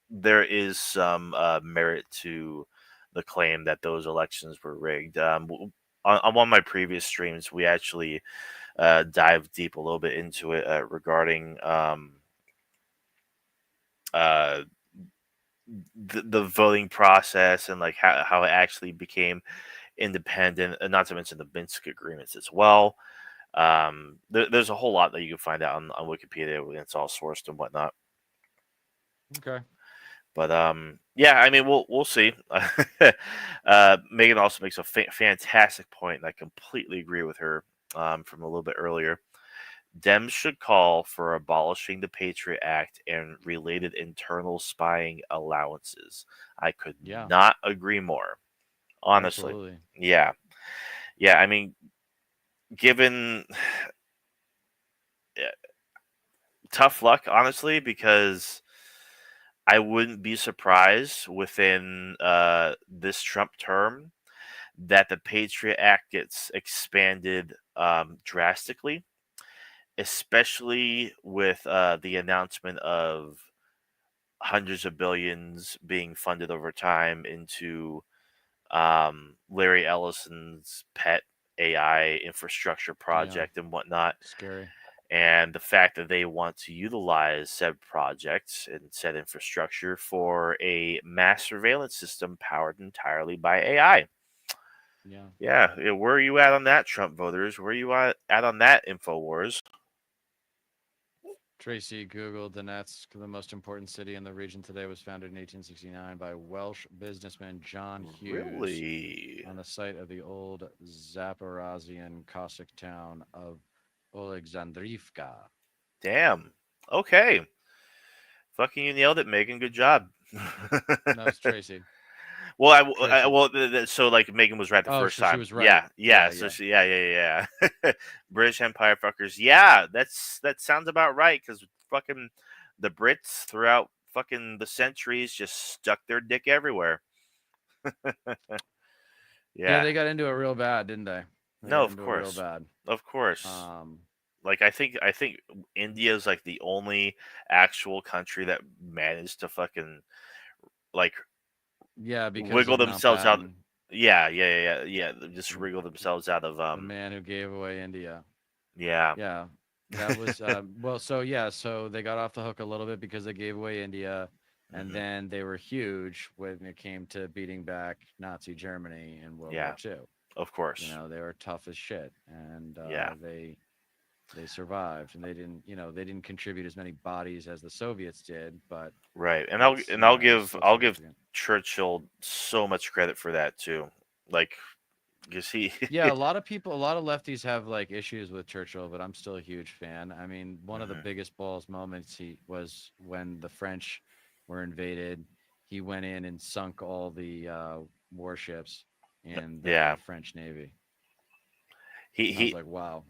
Speaker 2: there is some merit to the claim that those elections were rigged. On one of my previous streams, we actually dived deep a little bit into it regarding uh, the voting process and like how it actually became independent, and not to mention the Minsk agreements as well. There's a whole lot that you can find out on Wikipedia when it's all sourced and whatnot.
Speaker 1: Okay.
Speaker 2: But yeah, I mean, we'll see. Megan also makes a fantastic point, and I completely agree with her from a little bit earlier. Dems should call for abolishing the Patriot Act and related internal spying allowances. I could
Speaker 1: Yeah,
Speaker 2: not agree more. Honestly,
Speaker 1: absolutely.
Speaker 2: yeah, yeah. I mean, given tough luck, honestly, because I wouldn't be surprised within this Trump term that the Patriot Act gets expanded drastically, especially with the announcement of hundreds of billions being funded over time into Larry Ellison's pet AI infrastructure
Speaker 1: Yeah,
Speaker 2: project and whatnot.
Speaker 1: scary.
Speaker 2: And the fact that they want to utilize said projects and said infrastructure for a mass surveillance system powered entirely by AI.
Speaker 1: Yeah.
Speaker 2: Yeah, where are you at on that, Trump voters? Where are you at on that, InfoWars?
Speaker 1: Tracy Googled the most important city in the region today was founded in 1869 by Welsh businessman John Hughes
Speaker 2: Really?
Speaker 1: on the site of the old Zaporizhian Cossack town of Alexandrivka.
Speaker 2: Damn. Okay. Fucking you nailed it, Megan. Good job.
Speaker 1: No, it's Tracy.
Speaker 2: Well,
Speaker 1: Tracy.
Speaker 2: well, so like Megan was right the
Speaker 1: Oh,
Speaker 2: first
Speaker 1: so she
Speaker 2: time.
Speaker 1: was right.
Speaker 2: Yeah,
Speaker 1: Yeah,
Speaker 2: yeah. So
Speaker 1: yeah.
Speaker 2: she, yeah. British Empire fuckers. Yeah, that sounds about right. Because fucking the Brits throughout fucking the centuries just stuck their dick everywhere.
Speaker 1: Yeah,
Speaker 2: Yeah.
Speaker 1: they got into it real bad, didn't they? They
Speaker 2: No,
Speaker 1: got
Speaker 2: of
Speaker 1: into it real
Speaker 2: course,
Speaker 1: bad.
Speaker 2: of course.
Speaker 1: Um,
Speaker 2: Like I think India is like the only actual country that managed to fucking like
Speaker 1: yeah, because
Speaker 2: wiggle
Speaker 1: of
Speaker 2: themselves out.
Speaker 1: Mountbatten,
Speaker 2: Yeah. Just
Speaker 1: the,
Speaker 2: wriggle themselves out of
Speaker 1: the man who gave away India.
Speaker 2: yeah.
Speaker 1: Yeah, that was well. So yeah, so they got off the hook a little bit because they gave away India, and
Speaker 2: hmm
Speaker 1: then they were huge when it came to beating back Nazi Germany in World War
Speaker 2: Yeah,
Speaker 1: II.
Speaker 2: of
Speaker 1: You
Speaker 2: course.
Speaker 1: know, they were tough as shit, and
Speaker 2: Yeah,
Speaker 1: they survived, and they didn't contribute as many bodies as the Soviets did, but
Speaker 2: right. And I'll
Speaker 1: it's
Speaker 2: and I'll
Speaker 1: it was
Speaker 2: give
Speaker 1: still
Speaker 2: I'll give
Speaker 1: significant.
Speaker 2: Churchill so much credit for that too. Like, because he
Speaker 1: Yeah, a lot of lefties have like issues with Churchill, but I'm still a huge fan. I mean, one of the
Speaker 2: Mhm.
Speaker 1: biggest balls moments he was when the French were invaded. He went in and sunk all the warships in the
Speaker 2: Yeah,
Speaker 1: French Navy.
Speaker 2: he
Speaker 1: I was
Speaker 2: he
Speaker 1: like, wow,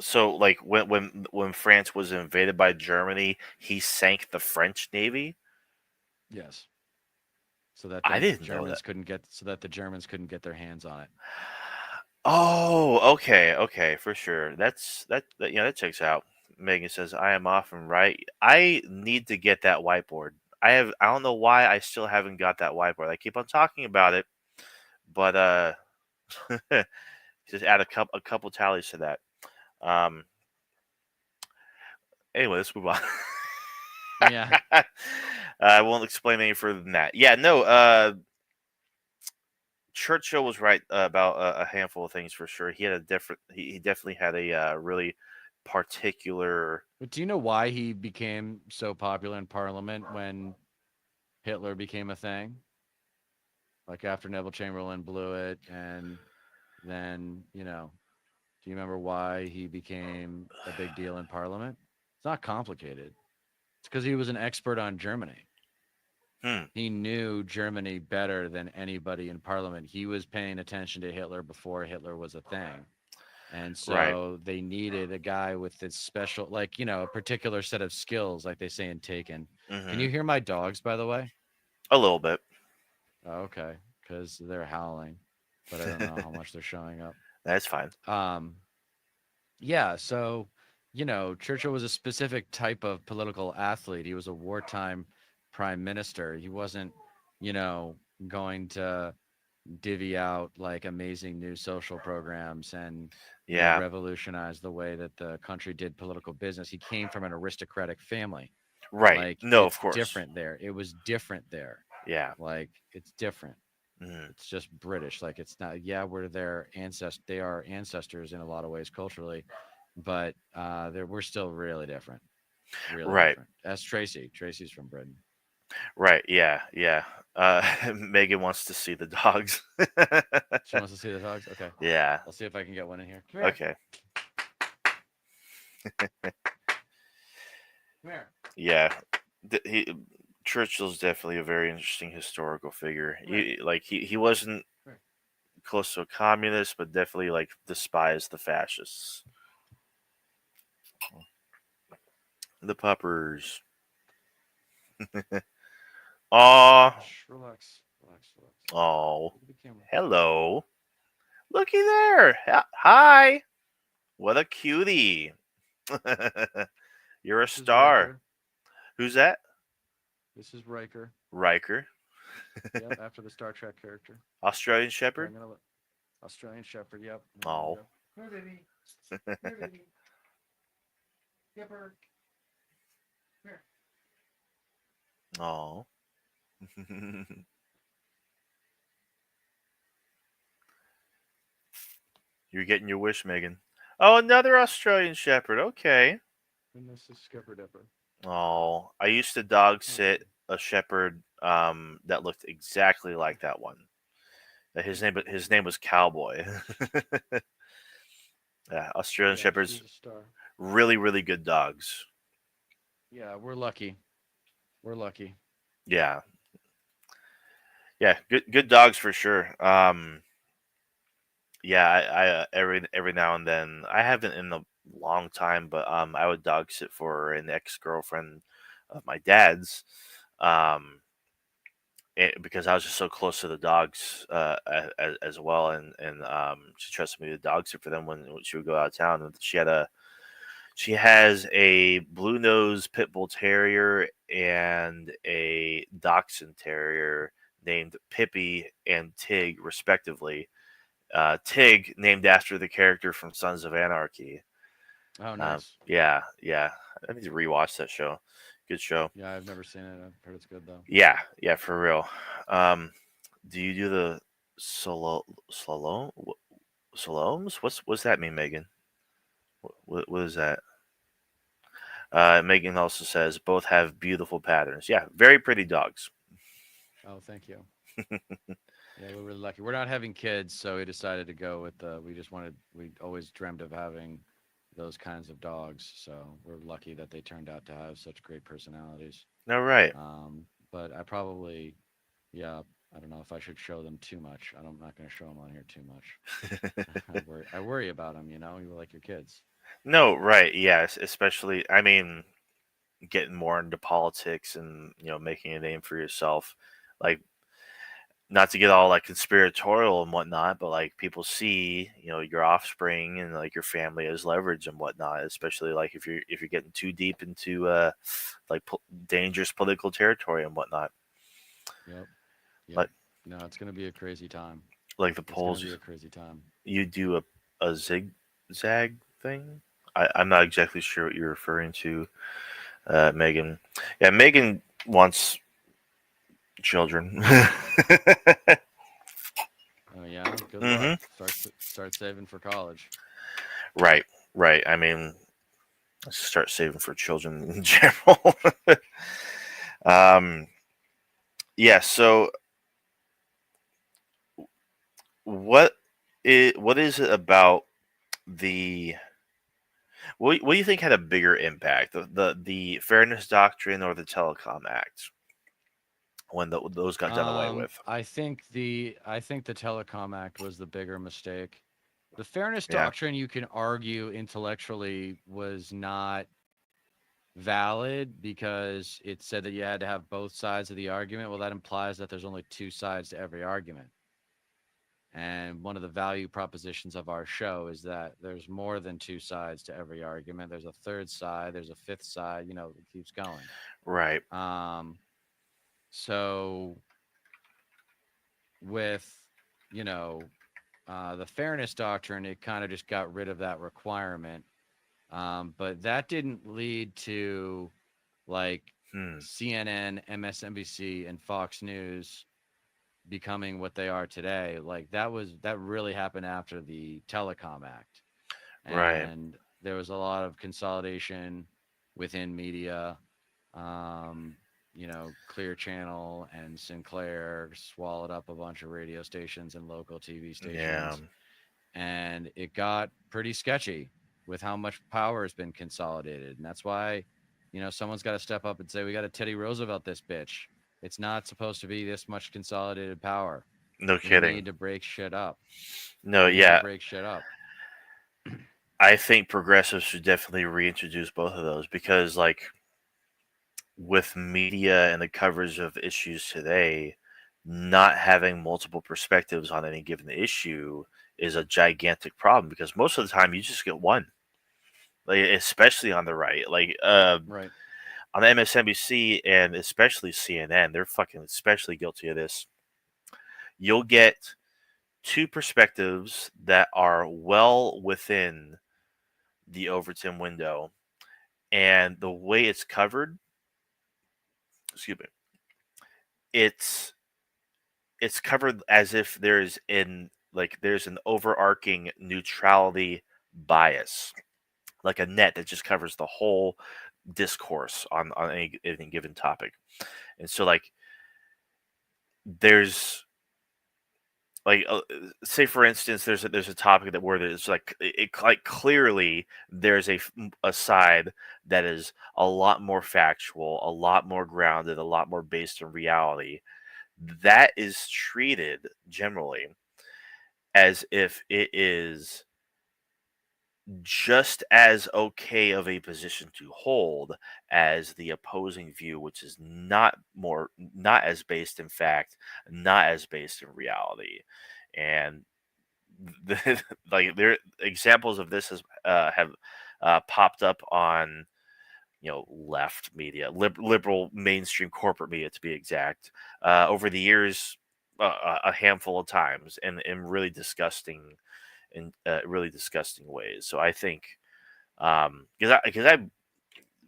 Speaker 2: so like when France was invaded by Germany, he sank the French navy.
Speaker 1: yes, so that
Speaker 2: I didn't know that.
Speaker 1: the Germans couldn't get their hands on it.
Speaker 2: Oh, okay, for sure. That checks out. Megan says, "I am off and right." I need to get that whiteboard. I don't know why I still haven't got that whiteboard. I keep on talking about it, but just add a couple tallies to that. Um, anyway, let's move on.
Speaker 1: Yeah,
Speaker 2: I won't explain any further than that. Yeah, no. Churchill was right about a handful of things for sure. He had a different. He definitely had a really particular.
Speaker 1: but do you know why he became so popular in Parliament when Hitler became a thing? Like after Neville Chamberlain blew it, and then do you remember why he became a big deal in Parliament? It's not complicated. It's because he was an expert on Germany.
Speaker 2: Hmm.
Speaker 1: He knew Germany better than anybody in Parliament. He was paying attention to Hitler before Hitler was a thing. And
Speaker 2: Right.
Speaker 1: so they needed a guy with this special, like, a particular set of skills, like they say in Taken. Can you
Speaker 2: hmm
Speaker 1: hear my dogs, by the way?
Speaker 2: A little bit.
Speaker 1: Oh, okay. Because they're howling, but I don't know how much they're showing up.
Speaker 2: That's fine.
Speaker 1: Um, Yeah, so, Churchill was a specific type of political athlete. He was a wartime prime minister. He wasn't, you know, going to divvy out like amazing new social programs and,
Speaker 2: Yeah.
Speaker 1: revolutionize the way that the country did political business. He came from an aristocratic family.
Speaker 2: Right.
Speaker 1: Like,
Speaker 2: No, of
Speaker 1: it's
Speaker 2: course.
Speaker 1: different there. It was different there.
Speaker 2: Yeah.
Speaker 1: Like, it's different.
Speaker 2: hmm
Speaker 1: It's just British. Like, it's not, yeah, they are ancestors in a lot of ways culturally, but we're still really different, really
Speaker 2: Right.
Speaker 1: different. That's Tracy. Tracy's from Britain.
Speaker 2: Right. Yeah. Yeah. Megan wants to see the dogs.
Speaker 1: She wants to see the dogs. Okay,
Speaker 2: Yeah.
Speaker 1: I'll see if I can get one in here. Come here.
Speaker 2: Okay.
Speaker 1: Come here.
Speaker 2: Yeah. Churchill's definitely a very interesting historical figure.
Speaker 1: Come here.
Speaker 2: He wasn't
Speaker 1: Come here.
Speaker 2: close to a communist, but definitely like despised the fascists. The puppers. Aw.
Speaker 1: Shh, relax, relax, relax.
Speaker 2: Oh.
Speaker 1: Look at the camera.
Speaker 2: Hello. Looky there. Hi. What a cutie. You're a
Speaker 1: This is
Speaker 2: star.
Speaker 1: Riker.
Speaker 2: Who's that?
Speaker 1: This is Riker.
Speaker 2: Riker.
Speaker 1: Yep, after the Star Trek character.
Speaker 2: Australian
Speaker 1: Here,
Speaker 2: Shepherd.
Speaker 1: I'm gonna let Australian Shepherd. Yep. Here we
Speaker 2: Oh.
Speaker 1: go. Here, baby. Here, baby. Skipper. Here.
Speaker 2: Oh. You're getting your wish, Megan. Oh, another Australian Shepherd. Okay.
Speaker 1: And this is Skipper Dipper.
Speaker 2: Oh, I used to dog
Speaker 1: Okay.
Speaker 2: sit a shepherd that looked exactly like that one. His name was Cowboy. Yeah, Australian
Speaker 1: Yeah,
Speaker 2: Shepherds,
Speaker 1: she's a star.
Speaker 2: really really good dogs.
Speaker 1: Yeah, we're lucky. We're lucky.
Speaker 2: Yeah, yeah, good dogs for sure. Yeah, I every now and then I haven't in a long time, but I would dog sit for an ex girlfriend of my dad's. Um, because I was just so close to the dogs as well, and she trusted me to dog sit for them when she would go out of town. And she has a blue nose pit bull terrier and a dachshund terrier named Pippi and Tig, respectively. Tig named after the character from Sons of Anarchy.
Speaker 1: Oh, nice.
Speaker 2: Yeah, yeah. I need to rewatch that show. Good show.
Speaker 1: Yeah, I've never seen it. I've heard it's good though.
Speaker 2: Yeah, yeah, for real. Um, do you do the slalom? Slaloms? What's that mean, Megan? What is that? Megan also says both have beautiful patterns. Yeah, very pretty dogs.
Speaker 1: Oh, thank you. Yeah, we're really lucky. We're not having kids, so we decided to go with we always dreamed of having those kinds of dogs. So we're lucky that they turned out to have such great personalities.
Speaker 2: All right.
Speaker 1: But I probably, yeah, I don't know if I should show them too much. I'm not going to show them on here too much. I worry about them, you like your kids.
Speaker 2: No, right. Yes, especially. I mean, getting more into politics and making a name for yourself, like not to get all like conspiratorial and whatnot, but like people see your offspring and like your family as leverage and whatnot, especially like if you're getting too deep into like dangerous political territory and whatnot,
Speaker 1: Yep. Yep.
Speaker 2: like
Speaker 1: No, it's going to be a crazy time.
Speaker 2: like the
Speaker 1: It's going to
Speaker 2: polls
Speaker 1: be a crazy time.
Speaker 2: you do a zigzag thing. I'm not exactly sure what you're referring to, Megan. Yeah, Megan wants children.
Speaker 1: Oh yeah, good luck.
Speaker 2: Hmm.
Speaker 1: Start saving for college.
Speaker 2: Right, right. I mean, let's start saving for children in general. um, yeah. So, what what is it about the what do you think had a bigger impact, the Fairness Doctrine or the Telecom Act when those got done away with?
Speaker 1: I think the Telecom Act was the bigger mistake. The Fairness
Speaker 2: Yeah.
Speaker 1: Doctrine, you can argue intellectually, was not valid because it said that you had to have both sides of the argument. Well, that implies that there's only two sides to every argument. And one of the value propositions of our show is that there's more than two sides to every argument. There's a third side, there's a fifth side, it keeps going.
Speaker 2: Right.
Speaker 1: Um, so with, you know, the fairness doctrine, it kind of just got rid of that requirement. But that didn't lead to like
Speaker 2: Hmm.
Speaker 1: CNN, MSNBC, and Fox News becoming what they are today. Like that really happened after the Telecom Act,
Speaker 2: Right.
Speaker 1: and there was a lot of consolidation within media. Um, Clear Channel and Sinclair swallowed up a bunch of radio stations and local TV
Speaker 2: Yeah.
Speaker 1: stations, and it got pretty sketchy with how much power has been consolidated. And that's why, someone's got to step up and say, we got to Teddy Roosevelt this bitch. It's not supposed to be this much consolidated power.
Speaker 2: No
Speaker 1: We
Speaker 2: kidding.
Speaker 1: need to break shit up.
Speaker 2: No.
Speaker 1: We need to
Speaker 2: Yeah.
Speaker 1: break shit up.
Speaker 2: I think progressives should definitely reintroduce both of those because, like, with media and the coverage of issues today, not having multiple perspectives on any given issue is a gigantic problem because most of the time you just get one. Like, especially on the right, like
Speaker 1: Right.
Speaker 2: on MSNBC and especially CNN, they're fucking especially guilty of this. You'll get two perspectives that are well within the Overton window, and the way it's covered, excuse me, it's it's covered as if there's an overarching neutrality bias, like a net that just covers the whole discourse on any given topic. And so, like, there's like say for instance there's a topic that where there's like like clearly there's a side that is a lot more factual, a lot more grounded, a lot more based in reality, that is treated generally as if it is just as okay of a position to hold as the opposing view, which is not as based in fact, not as based in reality. And like there examples of this have popped up on left media, liberal mainstream corporate media to be exact, over the years, a handful of times, and in really disgusting ways. So I think because I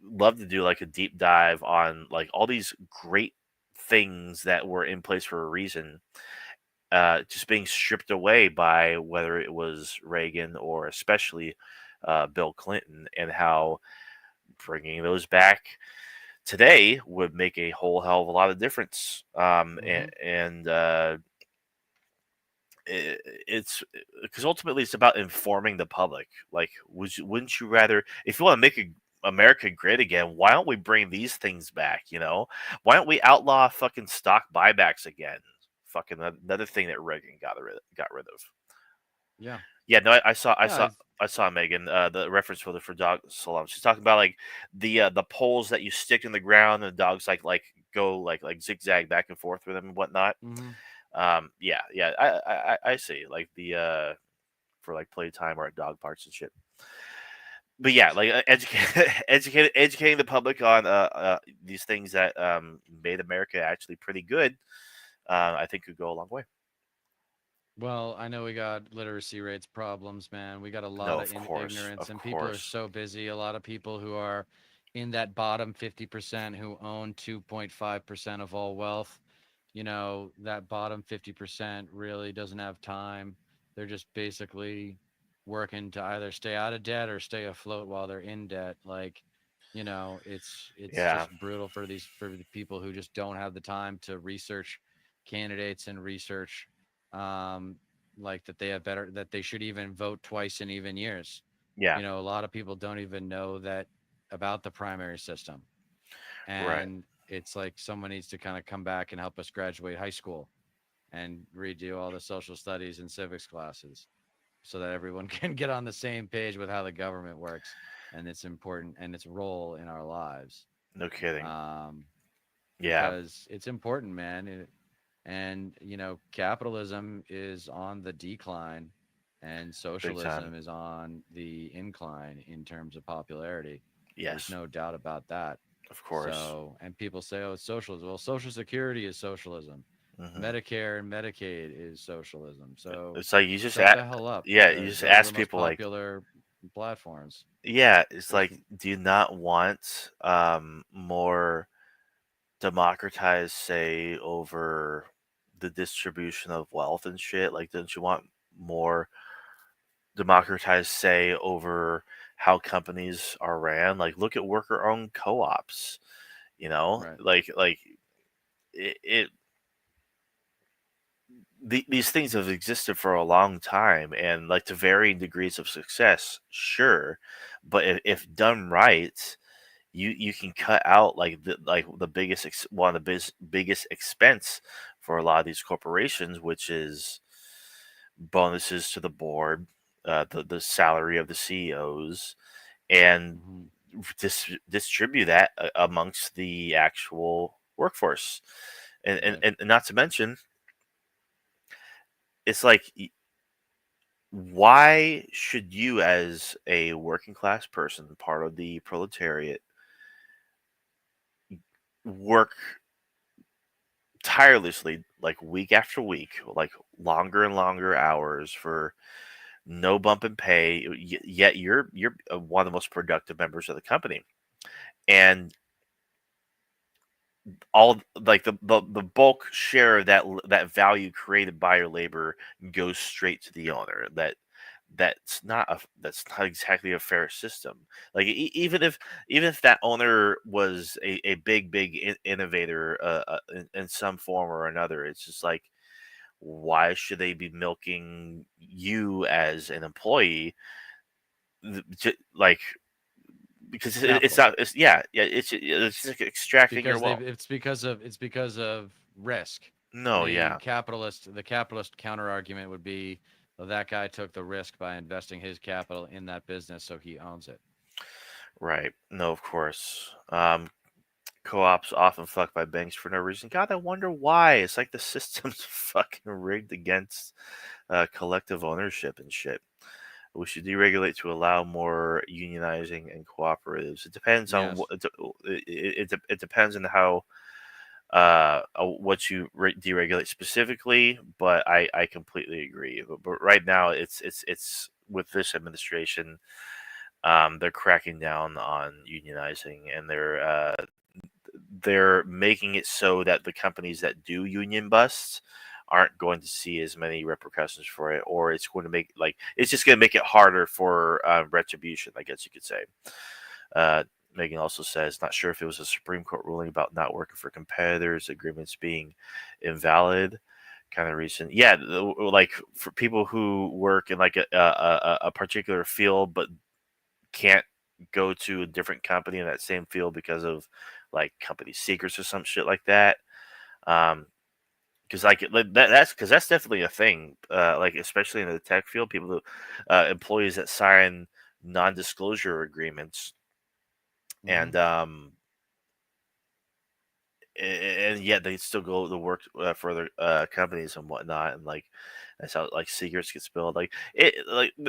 Speaker 2: love to do like a deep dive on like all these great things that were in place for a reason, just being stripped away by whether it was Reagan or especially Bill Clinton, and how bringing those back today would make a whole hell of a lot of difference.
Speaker 1: Hmm.
Speaker 2: It's because ultimately it's about informing the public. Like, wouldn't you rather, if you want to make America great again, why don't we bring these things back? Why don't we outlaw fucking stock buybacks again? Fucking another thing that Reagan got rid of.
Speaker 1: Yeah.
Speaker 2: Yeah, no, I saw, I
Speaker 1: Yeah.
Speaker 2: saw, I saw Megan. The reference for dog salon. She's talking about like the poles that you stick in the ground, and the dogs like go like zigzag back and forth with them and whatnot.
Speaker 1: Hmm.
Speaker 2: Yeah, yeah, I see. Like the for like playtime or at dog parks and shit. But yeah, like educating the public on these things that made America actually pretty good. I think could go a long way.
Speaker 1: Well, I know we got literacy rates problems, man. We got a lot
Speaker 2: No,
Speaker 1: of ignorance,
Speaker 2: of
Speaker 1: and people are
Speaker 2: course.
Speaker 1: so busy. A lot of people who are in that bottom 50% who own 2.5% of all wealth, that bottom 50% really doesn't have time. They're just basically working to either stay out of debt or stay afloat while they're in debt. Like, it's
Speaker 2: Yeah,
Speaker 1: just brutal for the people who just don't have the time to research candidates and research um, like that they should even vote twice in even years.
Speaker 2: yeah,
Speaker 1: A lot of people don't even know that about the primary system.
Speaker 2: right.
Speaker 1: And it's like someone needs to kind of come back and help us graduate high school and redo all the social studies and civics classes so that everyone can get on the same page with how the government works and its important and its role in our lives.
Speaker 2: No kidding.
Speaker 1: Um,
Speaker 2: Yeah,
Speaker 1: because it's important, man. And, capitalism is on the decline and
Speaker 2: big time.
Speaker 1: socialism is on the incline in terms of popularity. There's
Speaker 2: Yes,
Speaker 1: no doubt about that.
Speaker 2: of course.
Speaker 1: So, and people say, oh, it's socialism. Well, Social Security is socialism.
Speaker 2: Hmm.
Speaker 1: Medicare and Medicaid is socialism. So
Speaker 2: It's like you just
Speaker 1: shut the hell up
Speaker 2: yeah, you
Speaker 1: because
Speaker 2: just
Speaker 1: those are the
Speaker 2: ask
Speaker 1: most
Speaker 2: people like,
Speaker 1: popular platforms.
Speaker 2: yeah, it's
Speaker 1: There's,
Speaker 2: like, do you not want more democratized say over the distribution of wealth and shit? Like, don't you want more democratized say over how companies are ran? Like, look at worker owned co-ops,
Speaker 1: right.
Speaker 2: like it these things have existed for a long time, and like to varying degrees of success, sure, but if done right, you can cut out like the one of the biggest expense for a lot of these corporations, which is bonuses to the board, the salary of the CEOs, and
Speaker 1: Hmm.
Speaker 2: distribute that amongst the actual workforce. And, and
Speaker 1: Right.
Speaker 2: and not to mention, it's like, why should you, as a working class person, part of the proletariat, work tirelessly, like week after week, like longer and longer hours for no bump in pay, yet you're one of the most productive members of the company, and all like the bulk share of that value created by your labor goes straight to the owner. That's not exactly a fair system. Like, even if that owner was a big innovator, in some form or another, it's just like, why should they be milking you as an employee? Like, because it's
Speaker 1: Capital.
Speaker 2: not, it's just extracting your wealth.
Speaker 1: It's because of risk.
Speaker 2: No, yeah.
Speaker 1: The capitalist counter argument would be, well, that guy took the risk by investing his capital in that business, so he owns it.
Speaker 2: Right. No, of course. Co-ops often fucked by banks for no reason. God, I wonder why. It's like the system's fucking rigged against collective ownership and shit. We should deregulate to allow more unionizing and cooperatives. It depends on
Speaker 1: Yes.
Speaker 2: it depends on how what you deregulate specifically, but I completely agree. But right now, it's with this administration, they're cracking down on unionizing, and they're making it so that the companies that do union busts aren't going to see as many repercussions for it, or it's going to make, like, it's just going to make it harder for retribution, I guess you could say. uh, Megan also says, not sure if it was a Supreme Court ruling about not working for competitors agreements being invalid, kind of recent. Yeah, like, for people who work in like a particular field but can't go to a different company in that same field because of like company secrets or some shit like that. Um, because that's definitely a thing. Like, especially in the tech field, people who, employees that sign non-disclosure agreements,
Speaker 1: Hmm.
Speaker 2: and and yet they still go to work for other companies and whatnot, and like, that's how, like, secrets get spilled. Like,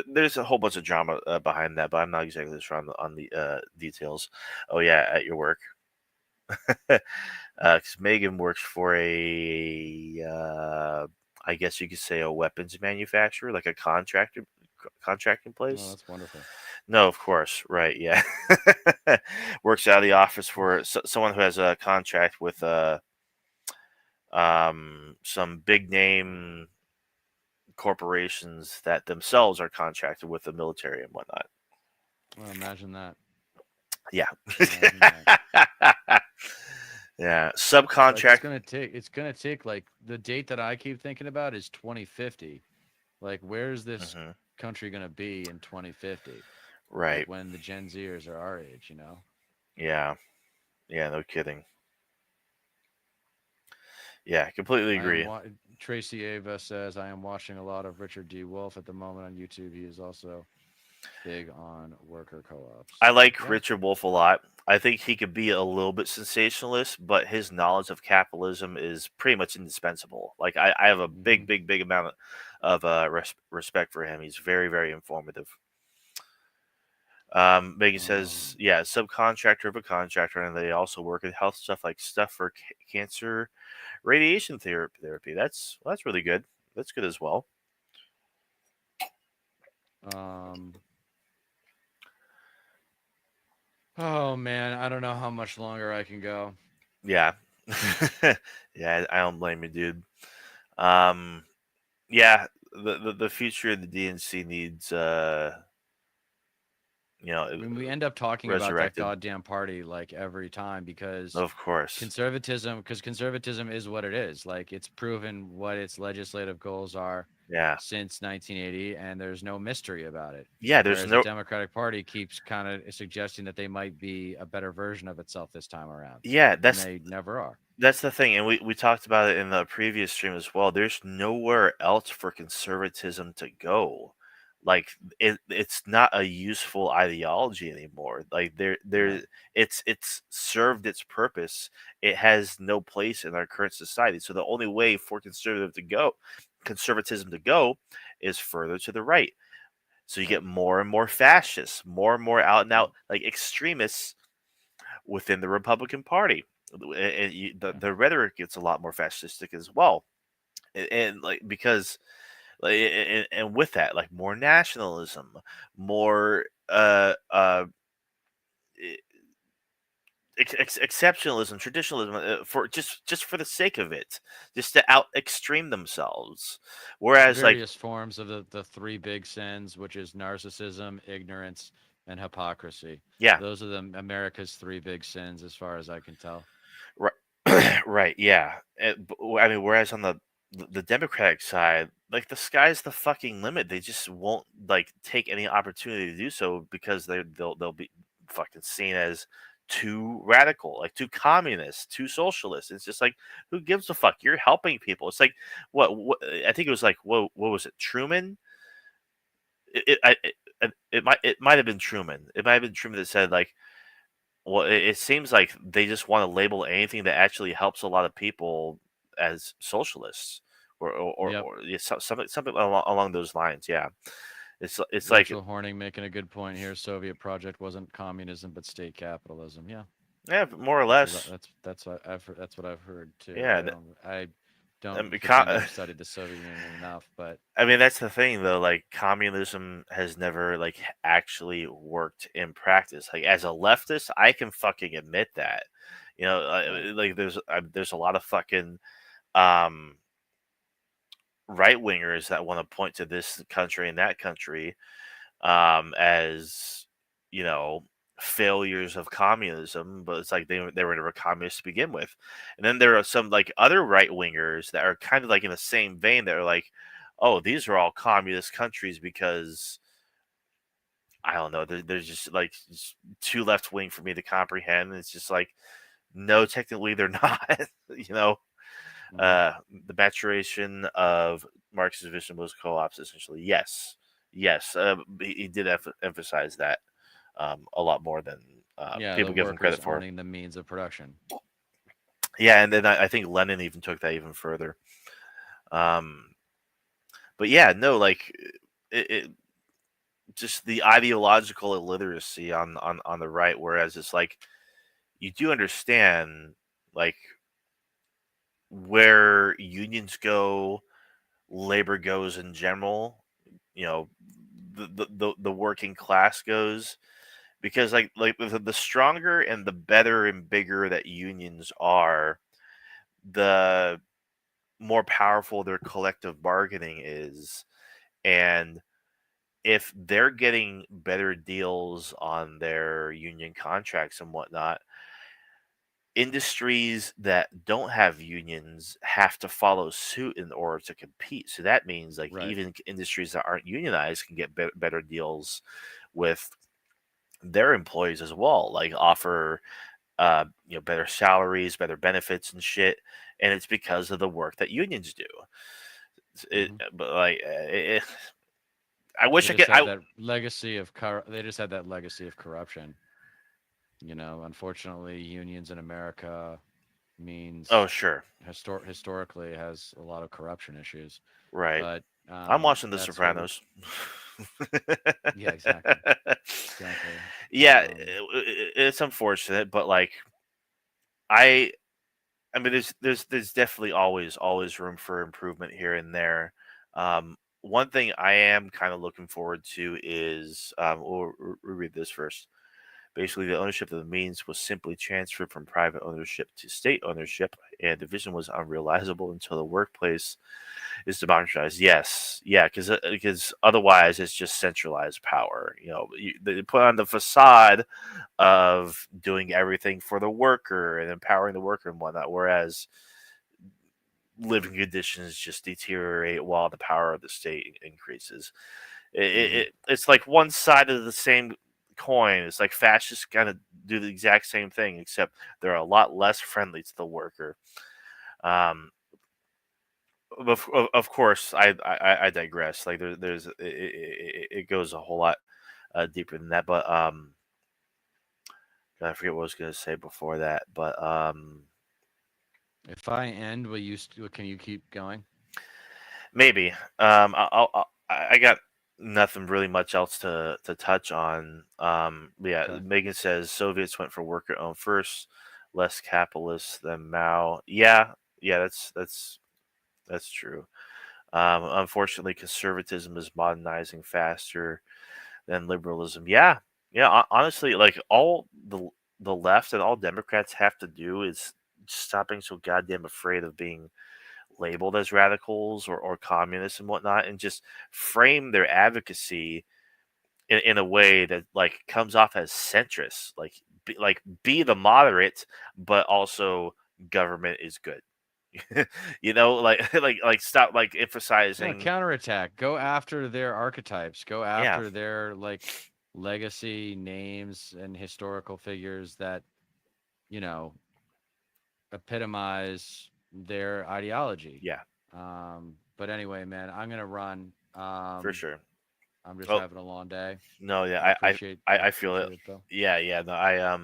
Speaker 2: there's a whole bunch of drama behind that, but I'm not exactly sure on the details. Oh yeah, at your work. Because Megan works for I guess you could say, a weapons manufacturer, like a contracting
Speaker 1: Oh,
Speaker 2: place.
Speaker 1: that's wonderful.
Speaker 2: No, of course, right? Yeah, works out of the office for someone who has a contract with some big name corporations that themselves are contracted with the military and whatnot.
Speaker 1: Well, imagine that.
Speaker 2: Yeah.
Speaker 1: Imagine that.
Speaker 2: Yeah,
Speaker 1: It's like
Speaker 2: subcontract.
Speaker 1: it's gonna take like the date that I keep thinking about is 2050. Like, where's this
Speaker 2: Hmm.
Speaker 1: country gonna be in 2050? Like
Speaker 2: Right.
Speaker 1: when the Gen Zers are our age, you know?
Speaker 2: Yeah. Yeah, no kidding. Yeah, completely
Speaker 1: I am
Speaker 2: agree.
Speaker 1: wa- Tracy Ava says I am watching a lot of Richard D. Wolf at the moment on YouTube. He is also big on worker co-ops.
Speaker 2: I like
Speaker 1: Yeah.
Speaker 2: Richard Wolf a lot. I think he could be a little bit sensationalist, but his knowledge of capitalism is pretty much indispensable. Like, I have a
Speaker 1: Hmm.
Speaker 2: big amount of respect for him. He's very informative. Megan says,
Speaker 1: Um,
Speaker 2: yeah, subcontractor of a contractor, and they also work in health stuff, like stuff for cancer, radiation therapy. That's really good. That's good as well.
Speaker 1: um, oh man, I don't know how much longer I can go.
Speaker 2: Yeah, yeah. I don't blame you, dude. Um, yeah, the future of the DNC needs, you know,
Speaker 1: I mean, we end up talking about that
Speaker 2: resurrected.
Speaker 1: goddamn party like every time because
Speaker 2: Of course.
Speaker 1: conservatism is what it is. Like, it's proven what its legislative goals are
Speaker 2: Yeah,
Speaker 1: since 1980, and there's no mystery about it.
Speaker 2: yeah. There's
Speaker 1: Whereas the
Speaker 2: no.
Speaker 1: Democratic Party keeps kind of suggesting that they might be a better version of itself this time around,
Speaker 2: Yeah,
Speaker 1: and they never are.
Speaker 2: that's the thing, and we talked about it in the previous stream as well. There's nowhere else for conservatism to go. like it's not a useful ideology anymore. Like
Speaker 1: Right.
Speaker 2: it's served its purpose. It has no place in our current society. So the only way for conservatism to go is further to the right. So you
Speaker 1: Right.
Speaker 2: get more and more fascists, more and more out and
Speaker 1: Yeah.
Speaker 2: out like extremists within the Republican Party. And
Speaker 1: Yeah.
Speaker 2: the rhetoric gets a lot more fascistic as well. And like because like and with that like more nationalism, more e- exceptionalism, traditionalism, for just for the sake of it, just to out extreme themselves. Whereas like
Speaker 1: Various forms of the three big sins, which is narcissism, ignorance, and hypocrisy.
Speaker 2: yeah,
Speaker 1: Those are the America's three big sins, as far as I can tell.
Speaker 2: right, right, yeah. I mean, whereas on the Democratic side, like the sky's the fucking limit. They just won't like take any opportunity to do so because they'll be fucking seen as too radical, like too communist, too socialist. It's just like who gives a fuck? You're helping people. It's like what I think it was like what was it? Truman? It might have been Truman. It might have been Truman that said like well, it seems like they just want to label anything that actually helps a lot of people as socialists,
Speaker 1: Yep.
Speaker 2: or yeah, something along those lines. Yeah, it's like
Speaker 1: Rachel Horning making a good point here. Soviet project wasn't communism, but state capitalism. Yeah,
Speaker 2: yeah, more or
Speaker 1: that's what
Speaker 2: less.
Speaker 1: that's what I've heard too.
Speaker 2: Yeah,
Speaker 1: I don't
Speaker 2: I mean,
Speaker 1: pretend to have studied the Soviet Union enough, but
Speaker 2: I mean that's the thing though. Like communism has never like actually worked in practice. Like as a leftist, I can fucking admit that. You know,
Speaker 1: right.
Speaker 2: like there's a lot of fucking um right wingers that want to point to this country and that country as you know failures of communism, but it's like they were never communists to begin with. And then there are some like other right wingers that are kind of like in the same vein that are like, oh, these are all communist countries because I don't know, there's just like just too left wing for me to comprehend. It's just like no, technically they're not. you know,
Speaker 1: Hmm.
Speaker 2: uh, the maturation of Marx's vision was co-ops, essentially. Yes, yes, he did emphasize that a lot more than
Speaker 1: Yeah, the
Speaker 2: people give him
Speaker 1: workers
Speaker 2: credit for.
Speaker 1: owning the means of production.
Speaker 2: Yeah, and then I think Lenin even took that even further. Um, but yeah, no, like it just the ideological illiteracy on the right, whereas it's like you do understand like where unions go, labor goes in general, you know, the working class goes because like the stronger and the better and bigger that unions are, the more powerful their collective bargaining is. And if they're getting better deals on their union contracts and whatnot, industries that don't have unions have to follow suit in order to compete. So that means like
Speaker 1: Right.
Speaker 2: even industries that aren't unionized can get better deals with their employees as well, like offer better salaries, better benefits and shit. And it's because of the work that unions do.
Speaker 1: Hmm.
Speaker 2: But like, I wish
Speaker 1: They
Speaker 2: I
Speaker 1: just
Speaker 2: could.
Speaker 1: had that legacy of they just had that legacy of corruption. Unfortunately, unions in America
Speaker 2: Oh,
Speaker 1: means
Speaker 2: sure,
Speaker 1: historically has a lot of corruption issues.
Speaker 2: right.
Speaker 1: But
Speaker 2: I'm watching The
Speaker 1: that's what we.
Speaker 2: Sopranos.
Speaker 1: Yeah, exactly, exactly.
Speaker 2: Yeah, it's unfortunate, but like I, I mean, there's definitely always room for improvement here and there. One thing I am kind of looking forward to is we'll read this first. Basically, the ownership of the means was simply transferred from private ownership to state ownership, and division was unrealizable until the workplace is democratized. Yes, yeah, because otherwise it's just centralized power. They put on the facade of doing everything for the worker and empowering the worker and whatnot, whereas living conditions just deteriorate while the power of the state increases.
Speaker 1: Hmm.
Speaker 2: It's like one side of the same coin. It's like fascists kind of do the exact same thing, except they're a lot less friendly to the worker. Um, of course, I digress. Like there's it goes a whole lot deeper than that. But I forget what I was gonna say before that. But
Speaker 1: If I end, will you? Can you keep going?
Speaker 2: maybe I got nothing really much else to touch on. Yeah,
Speaker 1: Okay.
Speaker 2: Megan says Soviets went for worker owned first, less capitalist than Mao. Yeah, yeah, that's true. Unfortunately, conservatism is modernizing faster than liberalism. Yeah, yeah. Honestly, like all the left and all Democrats have to do is stop being so goddamn afraid of being labeled as radicals or communists and whatnot, and just frame their advocacy in a way that like comes off as centrist. Be the moderate, but also government is good. Like stop like
Speaker 1: Yeah,
Speaker 2: emphasizing.
Speaker 1: counterattack. Go after their archetypes. Go
Speaker 2: Yeah,
Speaker 1: after their legacy names and historical figures that, you know, epitomize their ideology.
Speaker 2: yeah,
Speaker 1: But anyway, man, I'm gonna run.
Speaker 2: for sure.
Speaker 1: I'm just
Speaker 2: Oh
Speaker 1: having a long day.
Speaker 2: no,
Speaker 1: I
Speaker 2: yeah,
Speaker 1: appreciate
Speaker 2: I feel it.
Speaker 1: it though.
Speaker 2: Yeah, yeah. No, I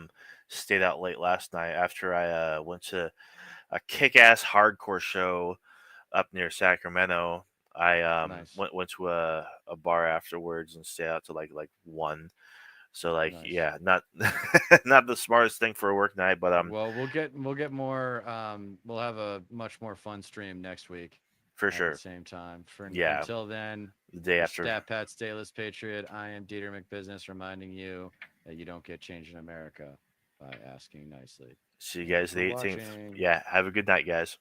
Speaker 2: stayed out late last night after I went to a kick-ass hardcore show up near Sacramento. I
Speaker 1: Nice,
Speaker 2: went to a bar afterwards and stayed out to like one. So like
Speaker 1: nice.
Speaker 2: yeah, not not the smartest thing for a work night, but
Speaker 1: Well, we'll get more. We'll have a much more fun stream next week
Speaker 2: for
Speaker 1: at the
Speaker 2: sure.
Speaker 1: same time. For
Speaker 2: Yeah,
Speaker 1: until then,
Speaker 2: the day
Speaker 1: for
Speaker 2: after.
Speaker 1: Stat Pat Stateless Patriot, I am Dieter McBusiness, reminding you that you don't get change in America by asking nicely.
Speaker 2: See you
Speaker 1: Thank you
Speaker 2: guys
Speaker 1: for
Speaker 2: the 18th.
Speaker 1: watching.
Speaker 2: Yeah, have a good night, guys.